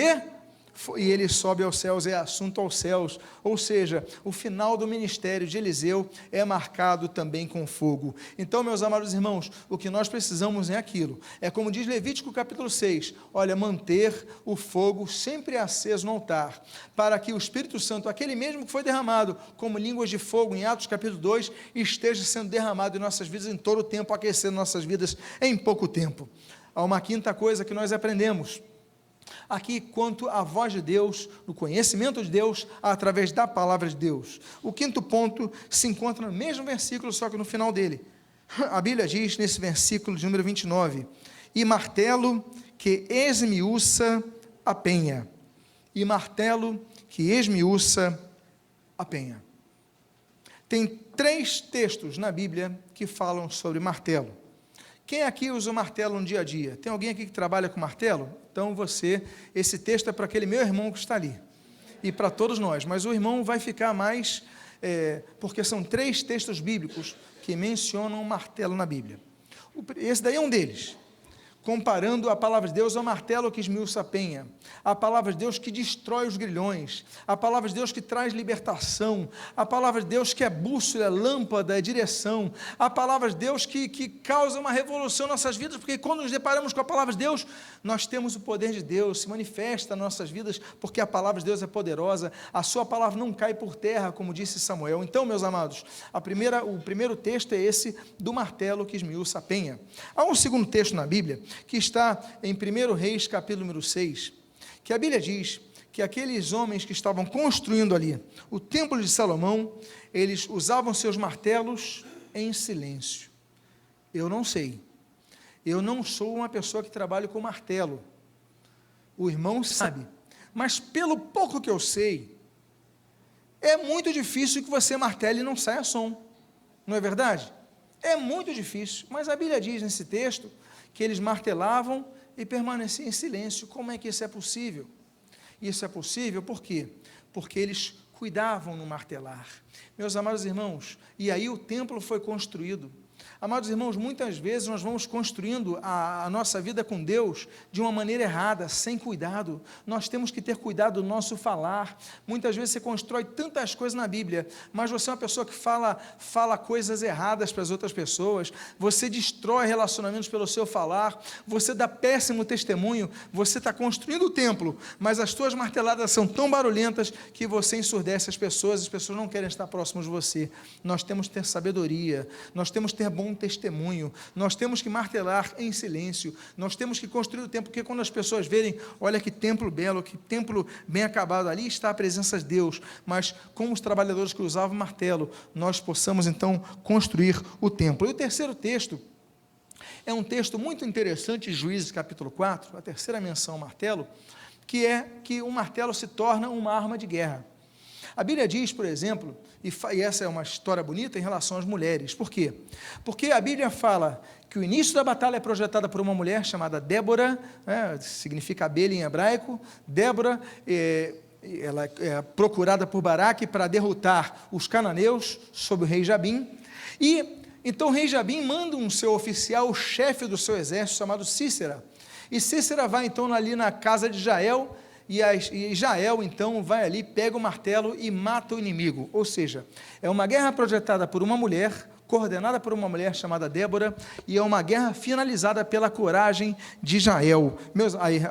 e ele sobe aos céus, é assunto aos céus, ou seja, o final do ministério de Eliseu é marcado também com fogo. Então, meus amados irmãos, o que nós precisamos é aquilo, é como diz Levítico capítulo 6, olha, manter o fogo sempre aceso no altar, para que o Espírito Santo, aquele mesmo que foi derramado como línguas de fogo em Atos capítulo 2, esteja sendo derramado em nossas vidas em todo o tempo, aquecendo nossas vidas em pouco tempo. Há uma quinta coisa que nós aprendemos aqui quanto à voz de Deus, no conhecimento de Deus, através da palavra de Deus. O quinto ponto se encontra no mesmo versículo, só que no final dele. A Bíblia diz, nesse versículo de número 29, e martelo que esmiuça a penha. E martelo que esmiuça a penha. Tem 3 textos na Bíblia que falam sobre martelo. Quem aqui usa o martelo no dia a dia? Tem alguém aqui que trabalha com martelo? Então esse texto é para aquele meu irmão que está ali, e para todos nós, mas o irmão vai ficar mais, porque são 3 textos bíblicos que mencionam o martelo na Bíblia. Esse daí é um deles, comparando a palavra de Deus ao martelo que esmiuça a penha, a palavra de Deus que destrói os grilhões, a palavra de Deus que traz libertação, a palavra de Deus que é bússola, é lâmpada, é direção, a palavra de Deus que causa uma revolução em nossas vidas, porque quando nos deparamos com a palavra de Deus, nós temos o poder de Deus, se manifesta em nossas vidas, porque a palavra de Deus é poderosa, a sua palavra não cai por terra, como disse Samuel. Então, meus amados, o primeiro texto é esse do martelo que esmiuça a penha. Há um segundo texto na Bíblia, que está em 1 Reis, capítulo número 6, que a Bíblia diz que aqueles homens que estavam construindo ali o templo de Salomão, eles usavam seus martelos em silêncio. Eu não sei Eu não sou uma pessoa que trabalha com martelo. O irmão sabe. Mas pelo pouco que eu sei, é muito difícil que você martele e não saia som. Não é verdade? É muito difícil. Mas a Bíblia diz nesse texto que eles martelavam e permaneciam em silêncio. Como é que isso é possível? Isso é possível por quê? Porque eles cuidavam no martelar. Meus amados irmãos, e aí o templo foi construído. Amados irmãos, muitas vezes nós vamos construindo a nossa vida com Deus de uma maneira errada, sem cuidado. Nós temos que ter cuidado do nosso falar. Muitas vezes você constrói tantas coisas na Bíblia, mas você é uma pessoa que fala coisas erradas para as outras pessoas, você destrói relacionamentos pelo seu falar, você dá péssimo testemunho, você está construindo o templo, mas as suas marteladas são tão barulhentas que você ensurdece as pessoas não querem estar próximas de você. Nós temos que ter sabedoria, nós temos que ter bom testemunho, nós temos que martelar em silêncio, nós temos que construir o templo, porque quando as pessoas verem, olha que templo belo, que templo bem acabado, ali está a presença de Deus, mas como os trabalhadores que usavam martelo, nós possamos então construir o templo. E o terceiro texto é um texto muito interessante, Juízes capítulo 4, a terceira menção ao martelo, que é que o martelo se torna uma arma de guerra. A Bíblia diz, por exemplo, e essa é uma história bonita em relação às mulheres. Por quê? Porque a Bíblia fala que o início da batalha é projetada por uma mulher chamada Débora, significa abelha em hebraico. Débora, ela é procurada por Baraque para derrotar os cananeus sob o rei Jabim. E então o rei Jabim manda um seu oficial, o chefe do seu exército, chamado Cícera. E Cícera vai então ali na casa de Jael, e Jael então vai ali, pega o martelo e mata o inimigo. Ou seja, é uma guerra projetada por uma mulher, coordenada por uma mulher chamada Débora, e é uma guerra finalizada pela coragem de Jael,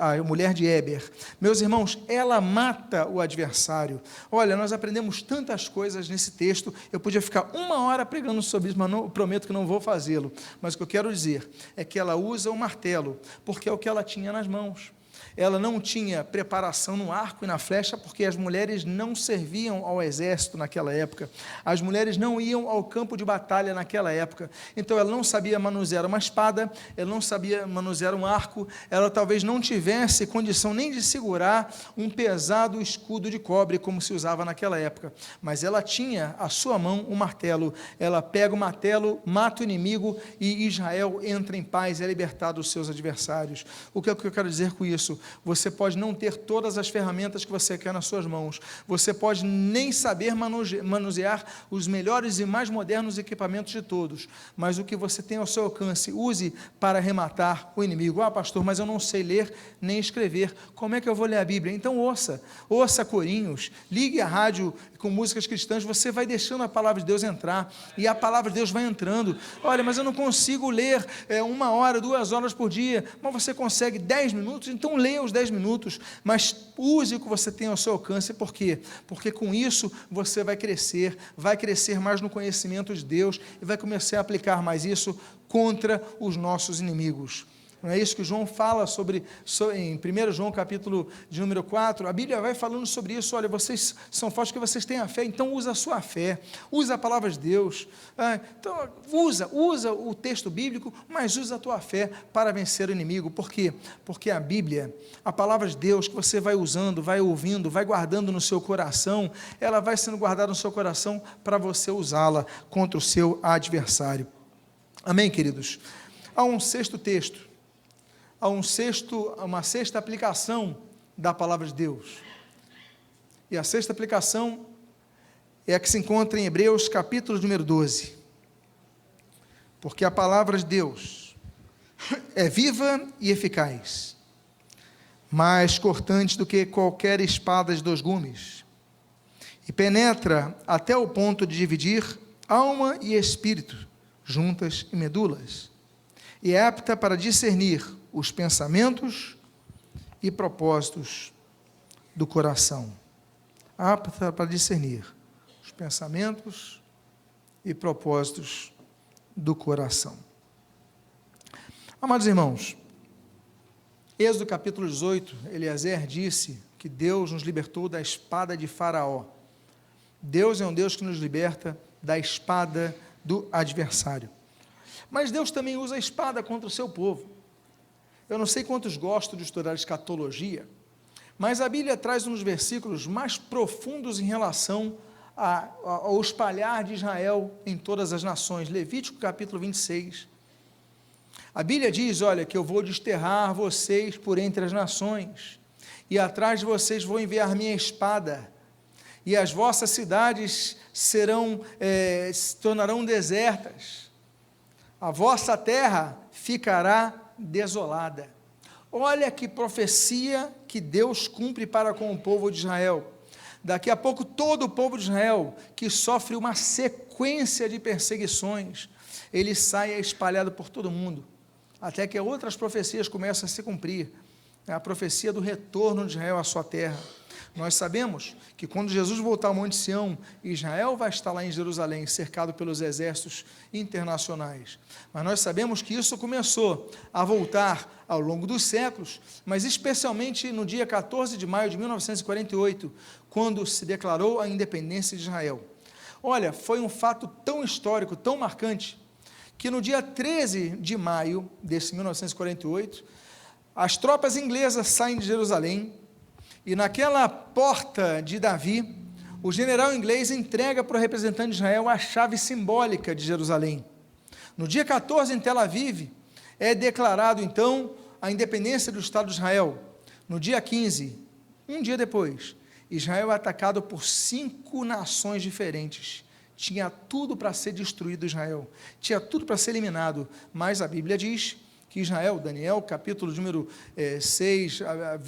a mulher de Éber. Meus irmãos, ela mata o adversário. Olha, nós aprendemos tantas coisas nesse texto, eu podia ficar 1 hora pregando sobre isso, mas prometo que não vou fazê-lo. Mas o que eu quero dizer é que ela usa o martelo, porque é o que ela tinha nas mãos. Ela não tinha preparação no arco e na flecha, porque as mulheres não serviam ao exército naquela época, as mulheres não iam ao campo de batalha naquela época, então ela não sabia manusear uma espada, ela não sabia manusear um arco, ela talvez não tivesse condição nem de segurar um pesado escudo de cobre, como se usava naquela época, mas ela tinha à sua mão um martelo, ela pega o martelo, mata o inimigo, e Israel entra em paz, é libertado dos seus adversários. O que é que eu quero dizer com isso? Você pode não ter todas as ferramentas que você quer nas suas mãos, você pode nem saber manusear os melhores e mais modernos equipamentos de todos, mas o que você tem ao seu alcance, use para arrematar o inimigo. Pastor, mas eu não sei ler nem escrever, como é que eu vou ler a Bíblia? Então ouça corinhos, ligue a rádio com músicas cristãs, você vai deixando a palavra de Deus entrar, e a palavra de Deus vai entrando. Olha, mas eu não consigo ler 1 hora, 2 horas por dia, mas você consegue 10 minutos, então leia os 10 minutos, mas use o que você tem ao seu alcance. Por quê? Porque com isso você vai crescer mais no conhecimento de Deus, e vai começar a aplicar mais isso contra os nossos inimigos. Não é isso que João fala em 1 João capítulo de número 4, a Bíblia vai falando sobre isso. Olha, vocês são fortes porque vocês têm a fé, então usa a sua fé, usa a palavra de Deus, então usa o texto bíblico, mas usa a tua fé para vencer o inimigo. Por quê? Porque a Bíblia, a palavra de Deus que você vai usando, vai ouvindo, vai guardando no seu coração, ela vai sendo guardada no seu coração para você usá-la contra o seu adversário. Amém, queridos? Há um sexto texto, uma sexta aplicação da palavra de Deus, e a sexta aplicação é a que se encontra em Hebreus capítulo número 12, porque a palavra de Deus é viva e eficaz, mais cortante do que qualquer espada de 2 gumes, e penetra até o ponto de dividir alma e espírito, juntas e medulas, e é apta para discernir os pensamentos e propósitos do coração. Apta para discernir os pensamentos e propósitos do coração. Amados irmãos, Êxodo capítulo 18, Eliezer disse que Deus nos libertou da espada de Faraó. Deus é um Deus que nos liberta da espada do adversário. Mas Deus também usa a espada contra o seu povo. Eu não sei quantos gostam de estudar escatologia, mas a Bíblia traz uns versículos mais profundos em relação ao espalhar de Israel em todas as nações. Levítico capítulo 26. A Bíblia diz, olha, que eu vou desterrar vocês por entre as nações, e atrás de vocês vou enviar minha espada, e as vossas cidades se tornarão desertas, a vossa terra ficará desolada. Olha que profecia que Deus cumpre para com o povo de Israel. Daqui a pouco todo o povo de Israel, que sofre uma sequência de perseguições, ele sai espalhado por todo mundo, até que outras profecias começam a se cumprir. É a profecia do retorno de Israel à sua terra. Nós sabemos que quando Jesus voltar ao Monte Sião, Israel vai estar lá em Jerusalém, cercado pelos exércitos internacionais. Mas nós sabemos que isso começou a voltar ao longo dos séculos, mas especialmente no dia 14 de maio de 1948, quando se declarou a independência de Israel. Olha, foi um fato tão histórico, tão marcante, que no dia 13 de maio desse 1948, as tropas inglesas saem de Jerusalém, e naquela porta de Davi, o general inglês entrega para o representante de Israel a chave simbólica de Jerusalém. No dia 14, em Tel Aviv, é declarado então a independência do Estado de Israel. No dia 15, um dia depois, Israel é atacado por 5 nações diferentes. Tinha tudo para ser destruído Israel, tinha tudo para ser eliminado, mas a Bíblia diz que Israel, Daniel, capítulo número 6,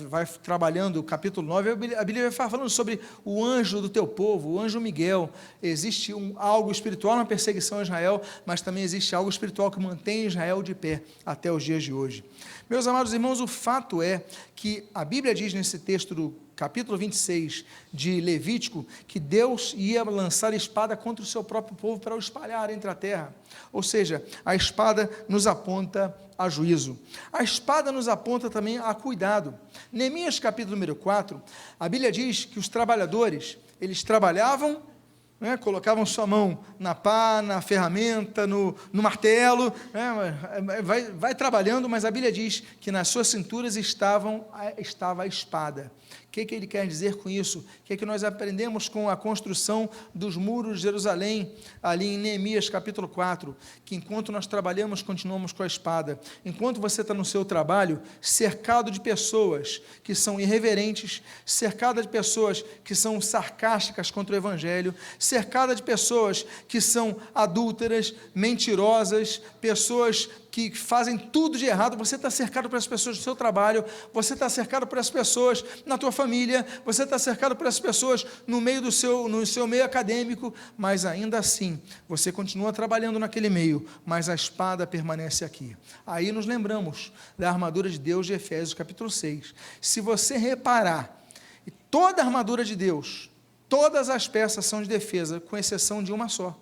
vai trabalhando, capítulo 9, a Bíblia vai falando sobre o anjo do teu povo, o anjo Miguel. Existe algo espiritual na perseguição a Israel, mas também existe algo espiritual que mantém Israel de pé até os dias de hoje. Meus amados irmãos, o fato é que a Bíblia diz nesse texto do capítulo 26 de Levítico, que Deus ia lançar espada contra o seu próprio povo para o espalhar entre a terra. Ou seja, a espada nos aponta a juízo. A espada nos aponta também a cuidado. Neemias capítulo número 4, a Bíblia diz que os trabalhadores, eles trabalhavam, colocavam sua mão na pá, na ferramenta, no martelo, vai trabalhando, mas a Bíblia diz que nas suas cinturas estava a espada. O que ele quer dizer com isso? O que nós aprendemos com a construção dos muros de Jerusalém, ali em Neemias capítulo 4, que enquanto nós trabalhamos, continuamos com a espada. Enquanto você está no seu trabalho, cercado de pessoas que são irreverentes, cercada de pessoas que são sarcásticas contra o Evangelho, cercada de pessoas que são adúlteras, mentirosas, pessoas que fazem tudo de errado, você está cercado por essas pessoas do seu trabalho, você está cercado por essas pessoas na tua família, você está cercado por essas pessoas no seu meio acadêmico, mas ainda assim, você continua trabalhando naquele meio, mas a espada permanece aqui. Aí nos lembramos da armadura de Deus de Efésios capítulo 6. Se você reparar, toda a armadura de Deus, todas as peças são de defesa, com exceção de uma só.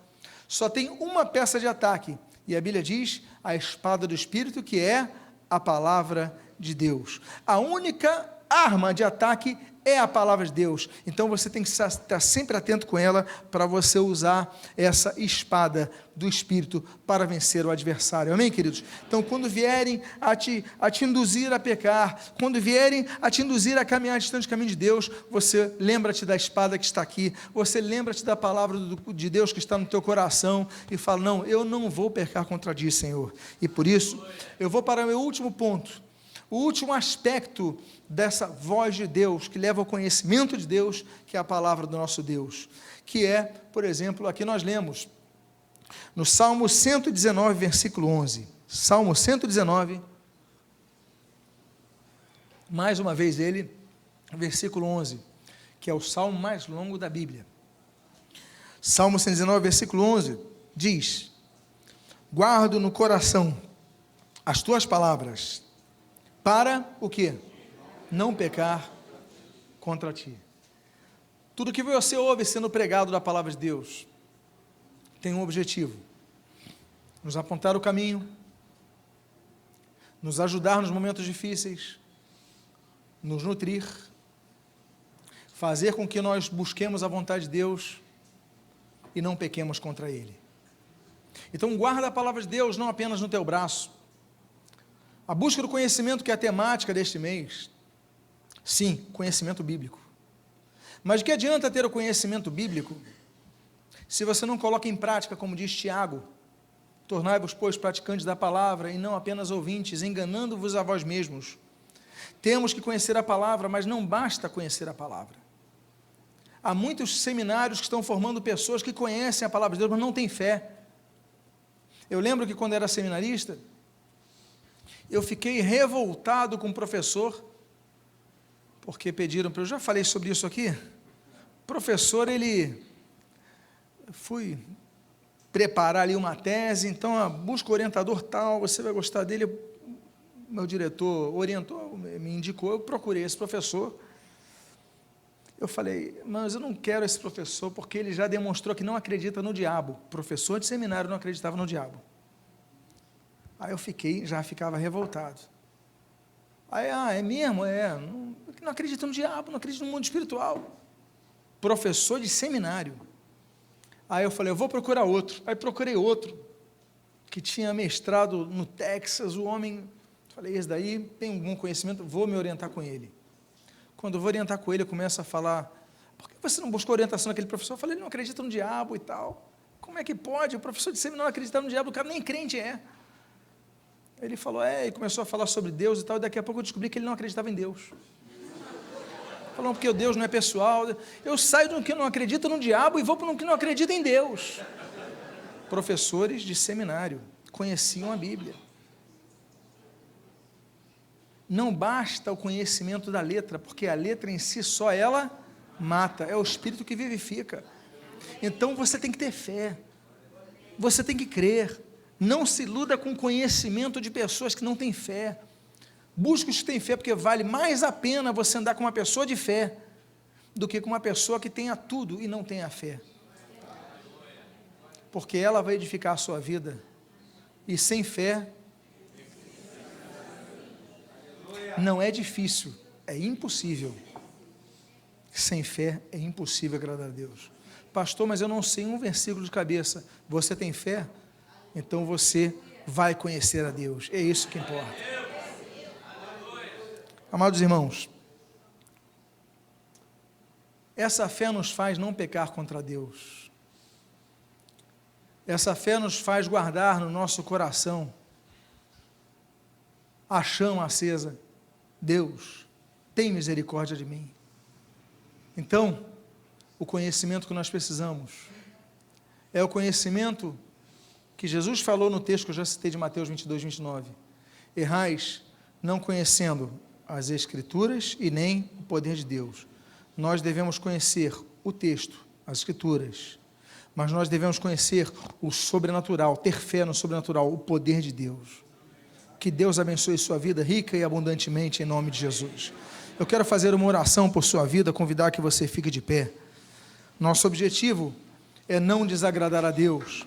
Só tem uma peça de ataque, e a Bíblia diz, a espada do Espírito, que é a palavra de Deus. A única arma de ataque é a palavra de Deus. Então você tem que estar sempre atento com ela, para você usar essa espada do Espírito para vencer o adversário. Amém, queridos? Então, quando vierem a te induzir a pecar, quando vierem a te induzir a caminhar distante do caminho de Deus, você lembra-te da espada que está aqui, você lembra-te da palavra de Deus que está no teu coração, e fala, não, eu não vou pecar contra ti, Senhor. E por isso, eu vou para o meu último ponto. O último aspecto dessa voz de Deus, que leva ao conhecimento de Deus, que é a palavra do nosso Deus, que é, por exemplo, aqui nós lemos, no Salmo 119, versículo 11, Salmo 119, mais uma vez ele, versículo 11, que é o salmo mais longo da Bíblia. Salmo 119, versículo 11, diz, guardo no coração as tuas palavras, para o quê? Não pecar contra ti. Tudo que você ouve sendo pregado da palavra de Deus tem um objetivo: nos apontar o caminho, nos ajudar nos momentos difíceis, nos nutrir, fazer com que nós busquemos a vontade de Deus e não pequemos contra Ele. Então guarda a palavra de Deus não apenas no teu braço. A busca do conhecimento, que é a temática deste mês, sim, conhecimento bíblico. Mas de que adianta ter o conhecimento bíblico se você não coloca em prática, como diz Tiago, tornai-vos, pois, praticantes da palavra e não apenas ouvintes, enganando-vos a vós mesmos. Temos que conhecer a palavra, mas não basta conhecer a palavra. Há muitos seminários que estão formando pessoas que conhecem a palavra de Deus, mas não têm fé. Eu lembro que quando era seminarista, eu fiquei revoltado com o professor, porque pediram para eu, já falei sobre isso aqui, o professor, fui preparar ali uma tese, então busca o orientador tal, você vai gostar dele, meu diretor orientou, me indicou, eu procurei esse professor, eu falei, mas eu não quero esse professor, porque ele já demonstrou que não acredita no diabo, professor de seminário não acreditava no diabo. Aí eu já ficava revoltado. Aí, é mesmo? Não acredita no diabo, não acredita no mundo espiritual. Professor de seminário. Aí eu falei, eu vou procurar outro. Aí procurei outro, que tinha mestrado no Texas, o homem, falei, esse daí tem algum conhecimento, vou me orientar com ele. Quando eu vou orientar com ele, eu começo a falar, por que você não buscou orientação naquele professor? Eu falei, ele não acredita no diabo e tal. Como é que pode? O professor de seminário acreditar no diabo, o cara nem crente é. Ele falou, e começou a falar sobre Deus e tal, e daqui a pouco eu descobri que ele não acreditava em Deus. Falou, porque o Deus não é pessoal, eu saio do que não acredita no diabo e vou para o que não acredita em Deus. Professores de seminário conheciam a Bíblia. Não basta o conhecimento da letra, porque a letra em si só ela mata, é o Espírito que vivifica. Então você tem que ter fé, você tem que crer. Não se iluda com conhecimento de pessoas que não têm fé. Busque os que têm fé, porque vale mais a pena você andar com uma pessoa de fé do que com uma pessoa que tenha tudo e não tenha fé. Porque ela vai edificar a sua vida. E sem fé não é difícil, é impossível. Sem fé é impossível agradar a Deus. Pastor, mas eu não sei um versículo de cabeça. Você tem fé? Então você vai conhecer a Deus, é isso que importa. Amados irmãos, essa fé nos faz não pecar contra Deus, essa fé nos faz guardar no nosso coração a chama acesa, Deus, tem misericórdia de mim. Então, o conhecimento que nós precisamos é o conhecimento que Jesus falou no texto que eu já citei de Mateus 22, 29. Errais não conhecendo as Escrituras e nem o poder de Deus. Nós devemos conhecer o texto, as Escrituras, mas nós devemos conhecer o sobrenatural, ter fé no sobrenatural, o poder de Deus. Que Deus abençoe sua vida rica e abundantemente em nome de Jesus. Eu quero fazer uma oração por sua vida, convidar que você fique de pé. Nosso objetivo é não desagradar a Deus.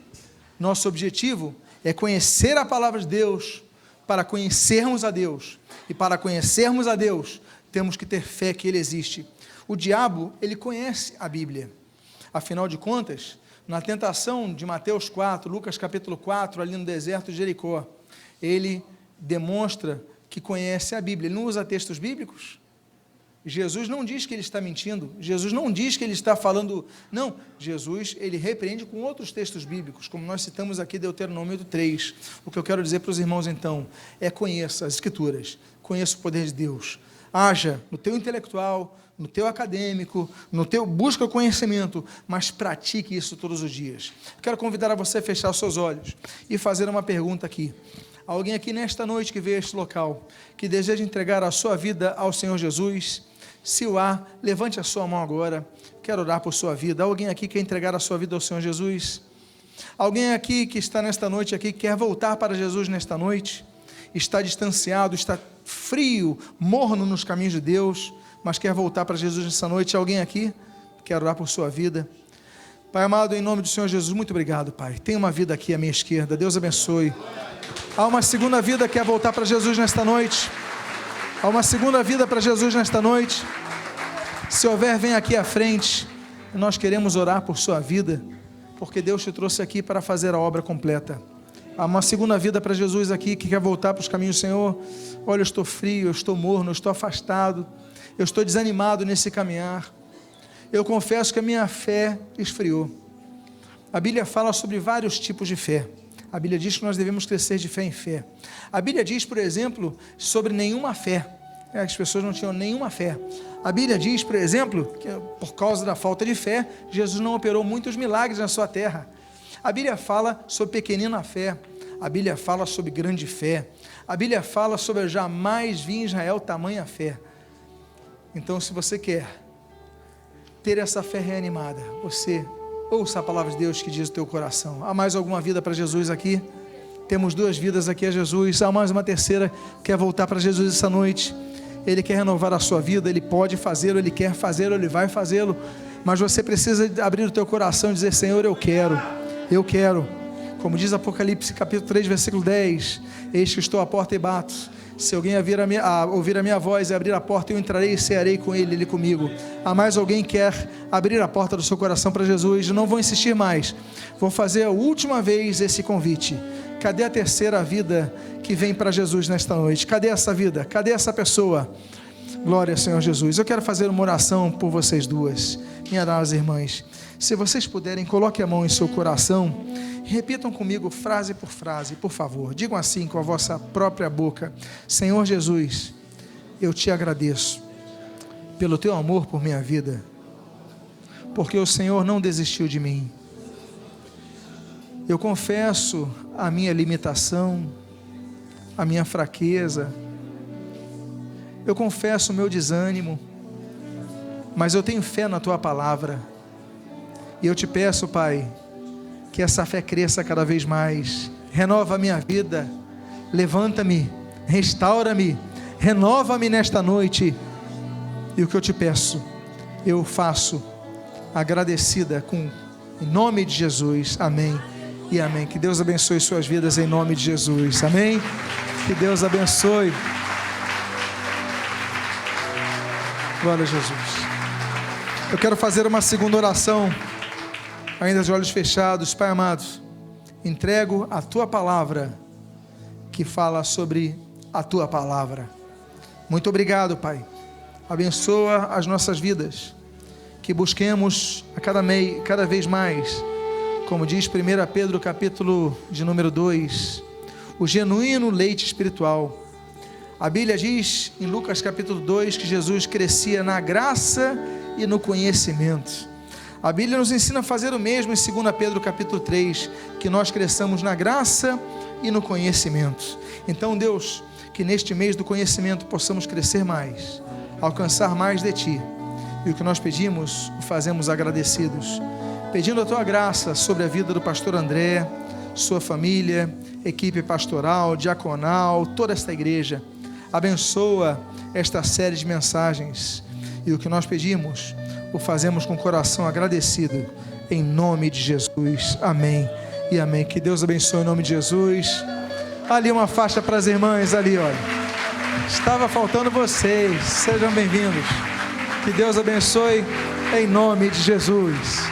Nosso objetivo é conhecer a palavra de Deus, para conhecermos a Deus, e para conhecermos a Deus, temos que ter fé que Ele existe. O diabo, ele conhece a Bíblia, afinal de contas, na tentação de Mateus 4, Lucas capítulo 4, ali no deserto de Jericó, ele demonstra que conhece a Bíblia, ele não usa textos bíblicos. Jesus não diz que ele está mentindo, Jesus não diz que ele está falando, não, Jesus, ele repreende com outros textos bíblicos, como nós citamos aqui Deuteronômio 3, o que eu quero dizer para os irmãos então, é conheça as Escrituras, conheça o poder de Deus, haja no teu intelectual, no teu acadêmico, no teu busca o conhecimento, mas pratique isso todos os dias. Quero convidar a você a fechar os seus olhos e fazer uma pergunta aqui. Alguém aqui nesta noite que veio a este local, que deseja entregar a sua vida ao Senhor Jesus, se o há, levante a sua mão agora, quero orar por sua vida. Alguém aqui quer entregar a sua vida ao Senhor Jesus? Alguém aqui que está nesta noite aqui, quer voltar para Jesus nesta noite, está distanciado, está frio, morno nos caminhos de Deus, mas quer voltar para Jesus nesta noite? Alguém aqui? Quero orar por sua vida. Pai amado, em nome do Senhor Jesus, muito obrigado, Pai. Tem uma vida aqui à minha esquerda, Deus abençoe. Há uma segunda vida que quer voltar para Jesus nesta noite. Há uma segunda vida para Jesus nesta noite. Se houver, vem aqui à frente. Nós queremos orar por sua vida. porque Deus te trouxe aqui para fazer a obra completa. Há uma segunda vida para Jesus aqui, que quer voltar para os caminhos do Senhor. Olha, eu estou frio, eu estou morno, eu estou afastado, eu estou desanimado nesse caminhar. Eu confesso que a minha fé esfriou. A Bíblia fala sobre vários tipos de fé. A Bíblia diz que nós devemos crescer de fé em fé. A Bíblia diz, por exemplo, sobre nenhuma fé. As pessoas não tinham nenhuma fé. A Bíblia diz, por exemplo, que por causa da falta de fé, Jesus não operou muitos milagres na sua terra. A Bíblia fala sobre pequenina fé. A Bíblia fala sobre grande fé. A Bíblia fala sobre jamais vi em Israel tamanha fé. Então, se você quer ter essa fé reanimada, você ouça a palavra de Deus que diz o teu coração. Há mais alguma vida para Jesus aqui? Temos 2 vidas aqui a Jesus. Há mais uma terceira que quer voltar para Jesus essa noite. Ele quer renovar a sua vida. Ele pode fazê-lo, Ele quer fazê-lo, Ele vai fazê-lo. Mas você precisa abrir o teu coração e dizer: Senhor, eu quero. Como diz Apocalipse capítulo 3, versículo 10: eis que estou à porta e bato. Se alguém ouvir a minha voz e abrir a porta, eu entrarei e cearei com ele, ele comigo. Há mais alguém que quer abrir a porta do seu coração para Jesus? Eu não vou insistir mais. Vou fazer a última vez esse convite. Cadê a terceira vida que vem para Jesus nesta noite? Cadê essa vida? Cadê essa pessoa? Glória ao Senhor Jesus. Eu quero fazer uma oração por vocês duas, minhas amadas irmãs. Se vocês puderem, coloquem a mão em seu coração. Repitam comigo frase por frase, por favor. Digam assim com a vossa própria boca: Senhor Jesus, eu te agradeço pelo teu amor por minha vida, porque o Senhor não desistiu de mim. Eu confesso a minha limitação, a minha fraqueza. Eu confesso o meu desânimo, mas eu tenho fé na tua palavra. E eu te peço, Pai, que essa fé cresça cada vez mais. Renova a minha vida, levanta-me, restaura-me, renova-me nesta noite. E o que eu te peço, eu faço agradecida em nome de Jesus. Amém e amém. Que Deus abençoe suas vidas em nome de Jesus. Amém. Que Deus abençoe. Glória a Jesus. Eu quero fazer uma segunda oração, ainda de olhos fechados. Pai amado, entrego a tua palavra, que fala sobre a tua palavra. Muito obrigado, Pai. Abençoa as nossas vidas, que busquemos a cada vez mais, como diz 1 Pedro capítulo de número 2, o genuíno leite espiritual. A Bíblia diz em Lucas capítulo 2 que Jesus crescia na graça e no conhecimento. A Bíblia nos ensina a fazer o mesmo em 2 Pedro capítulo 3, que nós cresçamos na graça e no conhecimento. Então, Deus, que neste mês do conhecimento possamos crescer mais, alcançar mais de Ti. E o que nós pedimos, o fazemos agradecidos, pedindo a Tua graça sobre a vida do pastor André, sua família, equipe pastoral, diaconal, toda esta igreja. Abençoa esta série de mensagens. E o que nós pedimos, o fazemos com o coração agradecido, em nome de Jesus. Amém e amém. Que Deus abençoe em nome de Jesus. Ali uma faixa para as irmãs, ali, olha. Estava faltando vocês. Sejam bem-vindos. Que Deus abençoe em nome de Jesus.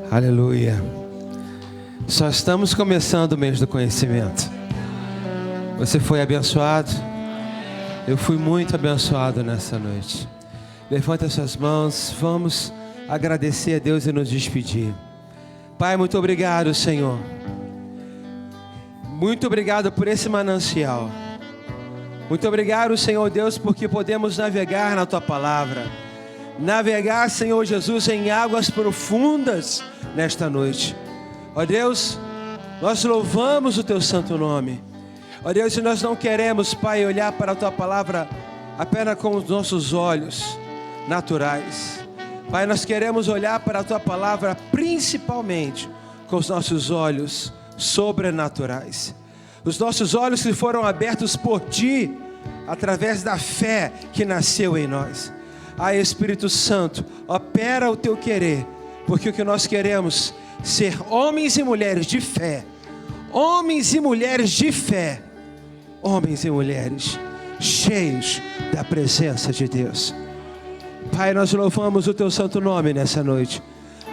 Aleluia. Só estamos começando o mês do conhecimento. Você foi abençoado? Eu fui muito abençoado nessa noite. Levanta suas mãos, vamos agradecer a Deus e nos despedir. Pai, muito obrigado, Senhor. Muito obrigado por esse manancial. Muito obrigado, Senhor Deus, porque podemos navegar na Tua palavra. Navegar, Senhor Jesus, em águas profundas nesta noite. Ó Deus, nós louvamos o Teu santo nome. Ó Deus, e nós não queremos, Pai, olhar para a Tua palavra apenas com os nossos olhos naturais. Pai, nós queremos olhar para a Tua palavra principalmente com os nossos olhos sobrenaturais. Os nossos olhos que foram abertos por Ti, através da fé que nasceu em nós. Espírito Santo, opera o teu querer, porque o que nós queremos ser homens e mulheres de fé, homens e mulheres de fé, homens e mulheres cheios da presença de Deus. Pai, nós louvamos o teu santo nome nessa noite,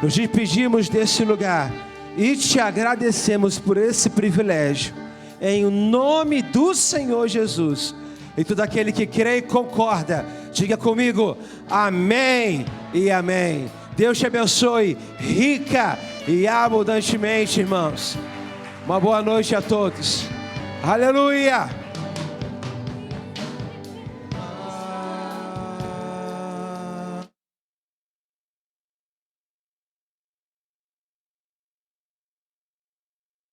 nos despedimos desse lugar e te agradecemos por esse privilégio, em nome do Senhor Jesus. E todo aquele que crê e concorda, diga comigo, amém e amém. Deus te abençoe rica e abundantemente, irmãos. Uma boa noite a todos. Aleluia!